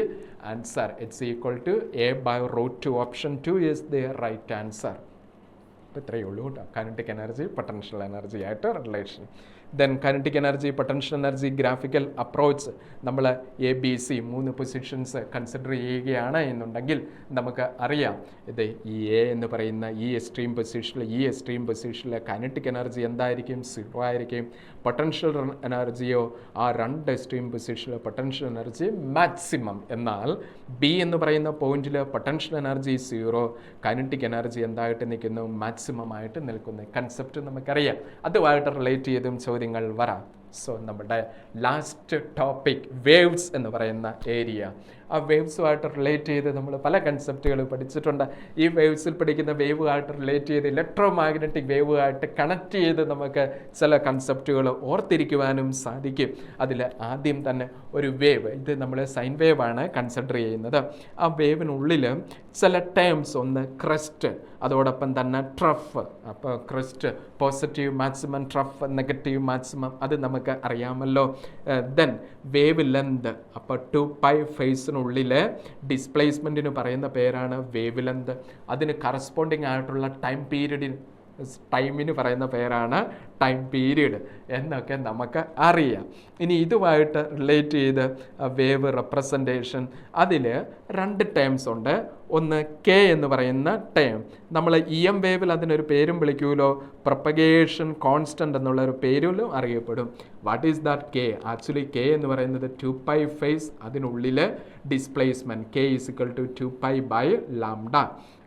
answer. H equal to A by √2. Option 2 is the right answer. അപ്പോൾ ഇത്രയേ ഉള്ളൂ കേട്ടോ kinetic energy potential energy ആയിട്ട് relation. Then kinetic energy potential energy graphical approach നമ്മൾ ABC 3 positions consider ചെയ്യുകയാണ് എന്നുണ്ടെങ്കിൽ നമുക്ക് അറിയാം ഇത് ഈ എ എന്ന് പറയുന്ന ഈ എക്സ്ട്രീം പൊസിഷനിൽ കൈനറ്റിക് എനർജി എന്തായിരിക്കും? 0 ആയിരിക്കും. പൊട്ടൻഷ്യൽ എനർജിയോ ആ 2 എക്സ്ട്രീം പൊസിഷനിൽ പൊട്ടൻഷ്യൽ എനർജി മാക്സിമം. എന്നാൽ ബി എന്ന് പറയുന്ന പോയിന്റിൽ പൊട്ടൻഷ്യൽ എനർജി 0, കൈനറ്റിക് എനർജി എന്തായിട്ട് നിൽക്കുന്നു? മാക്സിമം ആയിട്ട് നിൽക്കുന്നു. കൺസെപ്റ്റ് നമുക്കറിയാം. അതുമായിട്ട് റിലേറ്റ് ചെയ്തും ചോദ്യങ്ങൾ വരാം. സോ നമ്മുടെ ലാസ്റ്റ് ടോപ്പിക് വേവ്സ് എന്ന് പറയുന്ന ഏരിയ. ആ വേവ്സുമായിട്ട് റിലേറ്റ് ചെയ്ത് നമ്മൾ പല കൺസെപ്റ്റുകൾ പഠിച്ചിട്ടുണ്ട്. ഈ വേവ്സിൽ പഠിക്കുന്ന വേവുമായിട്ട് റിലേറ്റ് ചെയ്ത് ഇലക്ട്രോ മാഗ്നറ്റിക് വേവുമായിട്ട് കണക്ട് ചെയ്ത് നമുക്ക് ചില കൺസെപ്റ്റുകൾ ഓർത്തിരിക്കുവാനും സാധിക്കും. അതിൽ ആദ്യം തന്നെ ഒരു വേവ്, ഇത് നമ്മൾ സൈൻ വേവാണ് കൺസിഡർ ചെയ്യുന്നത്. ആ വേവിനുള്ളിൽ ചില ടേംസ്, ഒന്ന് ക്രസ്റ്റ്, അതോടൊപ്പം തന്നെ ട്രഫ്. അപ്പോൾ crest positive maximum, trough negative maximum, അത് നമുക്ക് അറിയാമല്ലോ. Then wave length. അപ്പോൾ 2π ഫേസിനുള്ളിൽ ഡിസ്പ്ലേസ്മെൻറ്റിന് പറയുന്ന പേരാണ് വേവ് ലെന്ത്. അതിന് കറസ്പോണ്ടിങ് ആയിട്ടുള്ള ടൈമിന് പറയുന്ന പേരാണ് ടൈം പീരീഡ് എന്നൊക്കെ നമുക്ക് അറിയാം. ഇനി ഇതുമായിട്ട് റിലേറ്റ് ചെയ്ത് വേവ് റെപ്രസെൻറ്റേഷൻ, അതിൽ 2 ടേംസ് ഉണ്ട്. ഒന്ന് കെ എന്ന് പറയുന്ന ടേം, നമ്മൾ EM വേവിൽ അതിനൊരു പേരും വിളിക്കുമല്ലോ, പ്രൊപ്പഗേഷൻ കോൺസ്റ്റൻ്റ് എന്നുള്ളൊരു പേരിലും അറിയപ്പെടും. What is that K? Actually K എന്ന് പറയുന്നത് 2π ഫേസ്, അതിനുള്ളിൽ displacement K equal to 2π by lambda.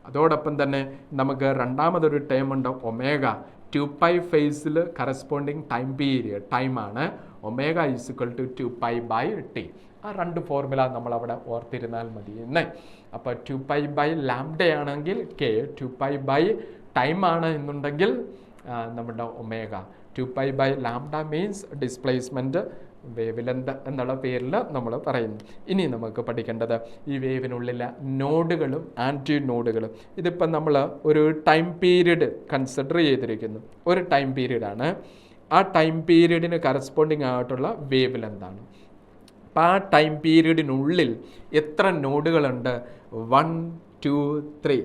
അതോടൊപ്പം തന്നെ നമുക്ക് രണ്ടാമതൊരു ടേം ഉണ്ട് ഒമേഗ. 2π ഫേസിൽ കറസ്പോണ്ടിങ് ടൈം പീരിയഡ്, ടൈമാണ്. Omega equal to 2π by T. ആ 2 ഫോർമുല നമ്മളവിടെ ഓർത്തിരുന്നാൽ മതി എന്നേ. അപ്പോൾ 2π ബൈ ലാംഡയാണെങ്കിൽ കെ, 2π ബൈ ടൈമാണ് എന്നുണ്ടെങ്കിൽ നമ്മുടെ omega. 2π by lambda means displacement wavelength എന്നുള്ള പേരിൽ നമ്മൾ പറയുന്നു. ഇനി നമുക്ക് പഠിക്കേണ്ടത് ഈ വേവിനുള്ളിലെ നോഡുകളും ആൻറ്റി നോഡുകളും. ഇതിപ്പം നമ്മൾ ഒരു ടൈം പീരീഡ് കൺസിഡർ ചെയ്തിരിക്കുന്നു. ഒരു ടൈം പീരീഡാണ്. ആ ടൈം പീരീഡിന് കറസ്പോണ്ടിങ് ആയിട്ടുള്ള വേവ് ലെന്താണ്. അപ്പം ആ ടൈം പീരീഡിനുള്ളിൽ എത്ര നോഡുകളുണ്ട്? 1, 2, 3,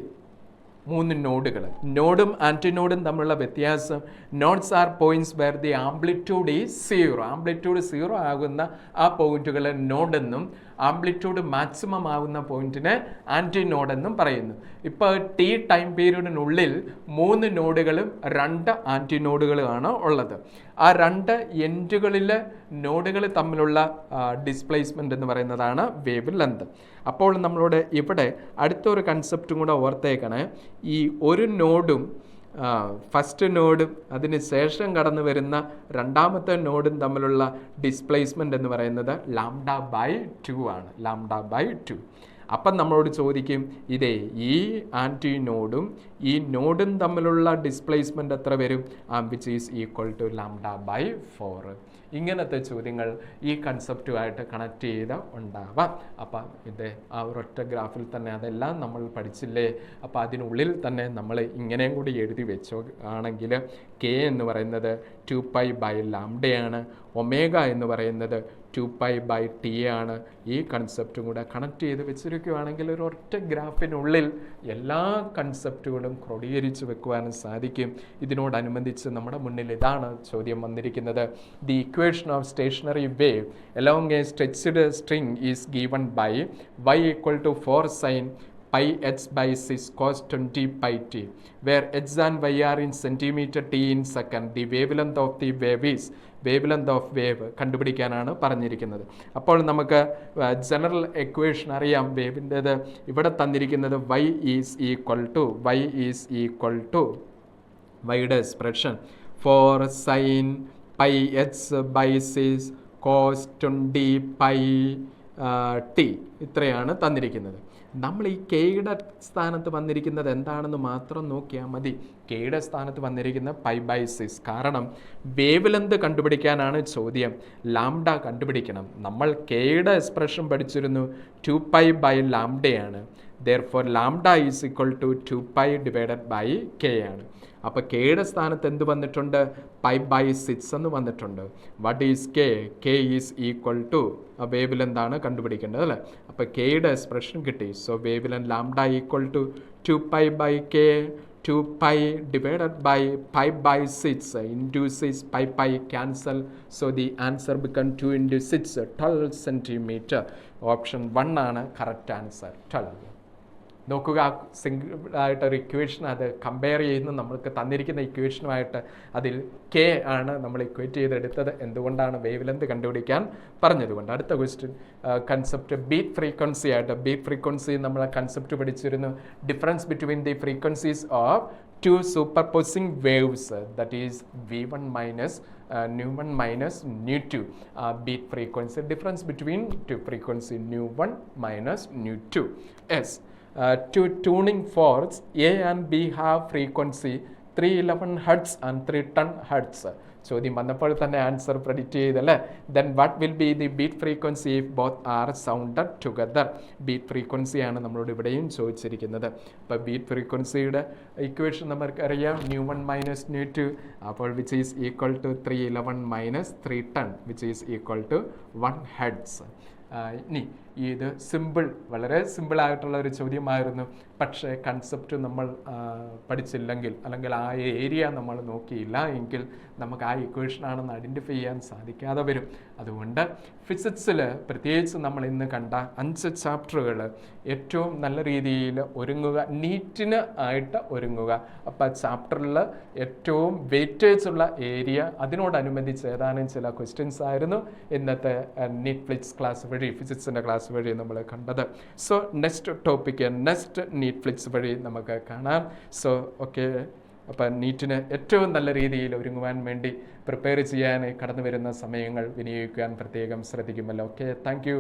3 നോഡുകൾ. നോഡും ആൻറ്റിനോഡും തമ്മിലുള്ള വ്യത്യാസം, nodes are points where the amplitude is 0. Amplitude 0 ആകുന്ന ആ പോയിന്റുകളെ നോഡെന്നും ആംപ്ലിറ്റ്യൂഡ് മാക്സിമം ആകുന്ന പോയിന്റിനെ ആൻറ്റിനോഡ് എന്നും പറയുന്നു. ഇപ്പോൾ ടി ടൈം പീരീഡിനുള്ളിൽ 3 നോഡുകളും 2 ആൻറ്റിനോഡുകളുമാണ് ഉള്ളത്. ആ 2 എൻഡുകളിലെ നോഡുകൾ തമ്മിലുള്ള ഡിസ്പ്ലേസ്മെൻറ്റ് എന്ന് പറയുന്നതാണ് വേവ് ലെന്ത്. അപ്പോൾ നമ്മളോട് ഇവിടെ അടുത്തൊരു കൺസെപ്റ്റും കൂടെ ഓർത്തേക്കണേ. ഈ ഒരു നോഡും ഫസ്റ്റ് നോഡും അതിന് ശേഷം കടന്നു വരുന്ന രണ്ടാമത്തെ നോഡും തമ്മിലുള്ള ഡിസ്പ്ലേസ്മെൻ്റ് എന്ന് പറയുന്നത് λ/2 ആണ്. λ/2. അപ്പം നമ്മളോട് ചോദിക്കും, ഇതേ ഈ ആൻറ്റി നോഡും ഈ നോഡും തമ്മിലുള്ള ഡിസ്പ്ലേസ്മെൻ്റ് എത്ര വരും? Which is equal to λ/4. ഇങ്ങനത്തെ ചോദ്യങ്ങൾ ഈ കൺസെപ്റ്റുമായിട്ട് കണക്ട് ചെയ്ത് ഉണ്ടാവാം. അപ്പം ഇത് ആ ഒരൊറ്റ ഗ്രാഫിൽ തന്നെ അതെല്ലാം നമ്മൾ പഠിച്ചില്ലേ. അപ്പോൾ അതിനുള്ളിൽ തന്നെ നമ്മൾ ഇങ്ങനെയും കൂടി എഴുതി വെച്ചോ ആണെങ്കിൽ കെ എന്ന് പറയുന്നത് 2π ബൈ ലാംഡയാണ്. ഒമേഗ എന്ന് പറയുന്നത് 2π/t ആണ്. ഈ കൺസെപ്റ്റും കൂടെ കണക്ട് ചെയ്ത് വെച്ചിരിക്കുകയാണെങ്കിൽ ഒരു ഒറ്റ ഗ്രാഫിനുള്ളിൽ എല്ലാ കൺസെപ്റ്റുകളും ക്രോഡീകരിച്ച് വെക്കുവാനും സാധിക്കും. ഇതിനോടനുബന്ധിച്ച് നമ്മുടെ മുന്നിൽ ഇതാണ് ചോദ്യം വന്നിരിക്കുന്നത്. The equation of stationary wave along a stretched string is given by y = 4 sin πh/6 cos 20πt, where h and y are in centimeter t in second. The wavelength of the wave is wavelength of wave കണ്ടുപിടിക്കാനാണ് പറഞ്ഞിരിക്കുന്നത്. അപ്പോൾ നമുക്ക് general equation അറിയാം. വേവിൻ്റേത് ഇവിടെ തന്നിരിക്കുന്നത് y is equal to വൈയുടെ expression 4 sin πh/6 cos 20πt ഇത്രയാണ് തന്നിരിക്കുന്നത്. നമ്മൾ ഈ കെയുടെ സ്ഥാനത്ത് വന്നിരിക്കുന്നത് എന്താണെന്ന് മാത്രം നോക്കിയാൽ മതി. കെയുടെ സ്ഥാനത്ത് വന്നിരിക്കുന്ന π/6, കാരണം വേവ് ലെന്ത് കണ്ടുപിടിക്കാനാണ് ചോദ്യം. ലാംഡ കണ്ടുപിടിക്കണം. നമ്മൾ കെയുടെ എക്സ്പ്രഷൻ പഠിച്ചിരുന്നു 2π/λ. therefore lambda is equal to 2π/k ആണ്. അപ്പോൾ കെയുടെ സ്ഥാനത്ത് എന്ത് വന്നിട്ടുണ്ട്? π/6 എന്ന് വന്നിട്ടുണ്ട്. What is K? K is equal to wave ലെന്താണ് കണ്ടുപിടിക്കേണ്ടത് അല്ലേ? അപ്പോൾ കെയുടെ എക്സ്പ്രഷൻ കിട്ടി. So wavelength lambda equal to 2π/k, 2π/π/6 into 6, π cancel. So the answer become 2 into 6, 12 centimeter. Option 1 ആണ് കറക്റ്റ് ആൻസർ, 12. നോക്കുക, സിംഗിളായിട്ടൊരു ഇക്വേഷൻ അത് കമ്പയർ ചെയ്യുന്ന നമ്മൾക്ക് തന്നിരിക്കുന്ന ഇക്വേഷനുമായിട്ട് അതിൽ കെ ആണ് നമ്മൾ ഇക്വേറ്റ് ചെയ്തെടുത്തത്. എന്തുകൊണ്ടാണ്? വേവ് ലെന്ത് കണ്ടുപിടിക്കാൻ പറഞ്ഞതുകൊണ്ട്. അടുത്ത ക്വസ്റ്റ്യൻ കൺസെപ്റ്റ് ബീറ്റ് ഫ്രീക്വൻസി ആയിട്ട്. ബീറ്റ് ഫ്രീക്വൻസി നമ്മൾ കൺസെപ്റ്റ് പഠിച്ചിരുന്നു. Difference between the frequencies of two superposing waves, that is v1 minus nu1 minus nu2. Beat frequency, difference between two frequency nu1 minus nu2. Yes. Two tuning forks A and B have frequency 311 Hz and 310 Hz. ചോദ്യം വന്നപ്പോൾ തന്നെ answer predict ചെയ്തല്ലേ. Then what will be the beat frequency if both are sounded together? Beat ഫ്രീക്വൻസിയാണ് നമ്മളോട് ഇവിടെയും ചോദിച്ചിരിക്കുന്നത്. അപ്പോൾ beat ഫ്രീക്വൻസിയുടെ ഇക്വേഷൻ നമുക്കറിയാം, nu1 minus nu2. അപ്പോൾ which is equal to 311 minus 310 which is equal to 1 Hz. ഇനി ഇത് വളരെ സിമ്പിളായിട്ടുള്ള ഒരു ചോദ്യമായിരുന്നു. പക്ഷേ കൺസെപ്റ്റ് നമ്മൾ പഠിച്ചില്ലെങ്കിൽ, അല്ലെങ്കിൽ ആ ഏരിയ നമ്മൾ നോക്കിയില്ല എങ്കിൽ നമുക്ക് ആ ഇക്വേഷനാണെന്ന് ഐഡൻറ്റിഫൈ ചെയ്യാൻ സാധിക്കാതെ വരും. അതുകൊണ്ട് ഫിസിക്സിൽ പ്രത്യേകിച്ച് നമ്മൾ ഇന്ന് കണ്ട 5 ചാപ്റ്ററുകൾ ഏറ്റവും നല്ല രീതിയിൽ ഒരുങ്ങുക, നീറ്റിന് ആയിട്ട് ഒരുങ്ങുക. അപ്പോൾ ചാപ്റ്ററിൽ ഏറ്റവും വെയിറ്റേജ് ഉള്ള ഏരിയ, അതിനോടനുബന്ധിച്ച് ഏതാനും ചില ക്വസ്റ്റ്യൻസ് ആയിരുന്നു ഇന്നത്തെ നീറ്റ് ഫ്ലിക്സ് ക്ലാസ് വഴി, ഫിസിക്സിൻ്റെ ക്ലാസ് വഴി നമ്മൾ കണ്ടത്. So next topic next NEET flix വഴി നമുക്ക് കാണാം. സോ ഓക്കെ, അപ്പോൾ നീറ്റിന് ഏറ്റവും നല്ല രീതിയിൽ ഒരുങ്ങുവാൻ വേണ്ടി പ്രിപ്പയർ ചെയ്യാൻ കടന്നു വരുന്ന സമയങ്ങൾ വിനിയോഗിക്കാൻ പ്രത്യേകം ശ്രദ്ധിക്കുമല്ലോ. Okay, thank you.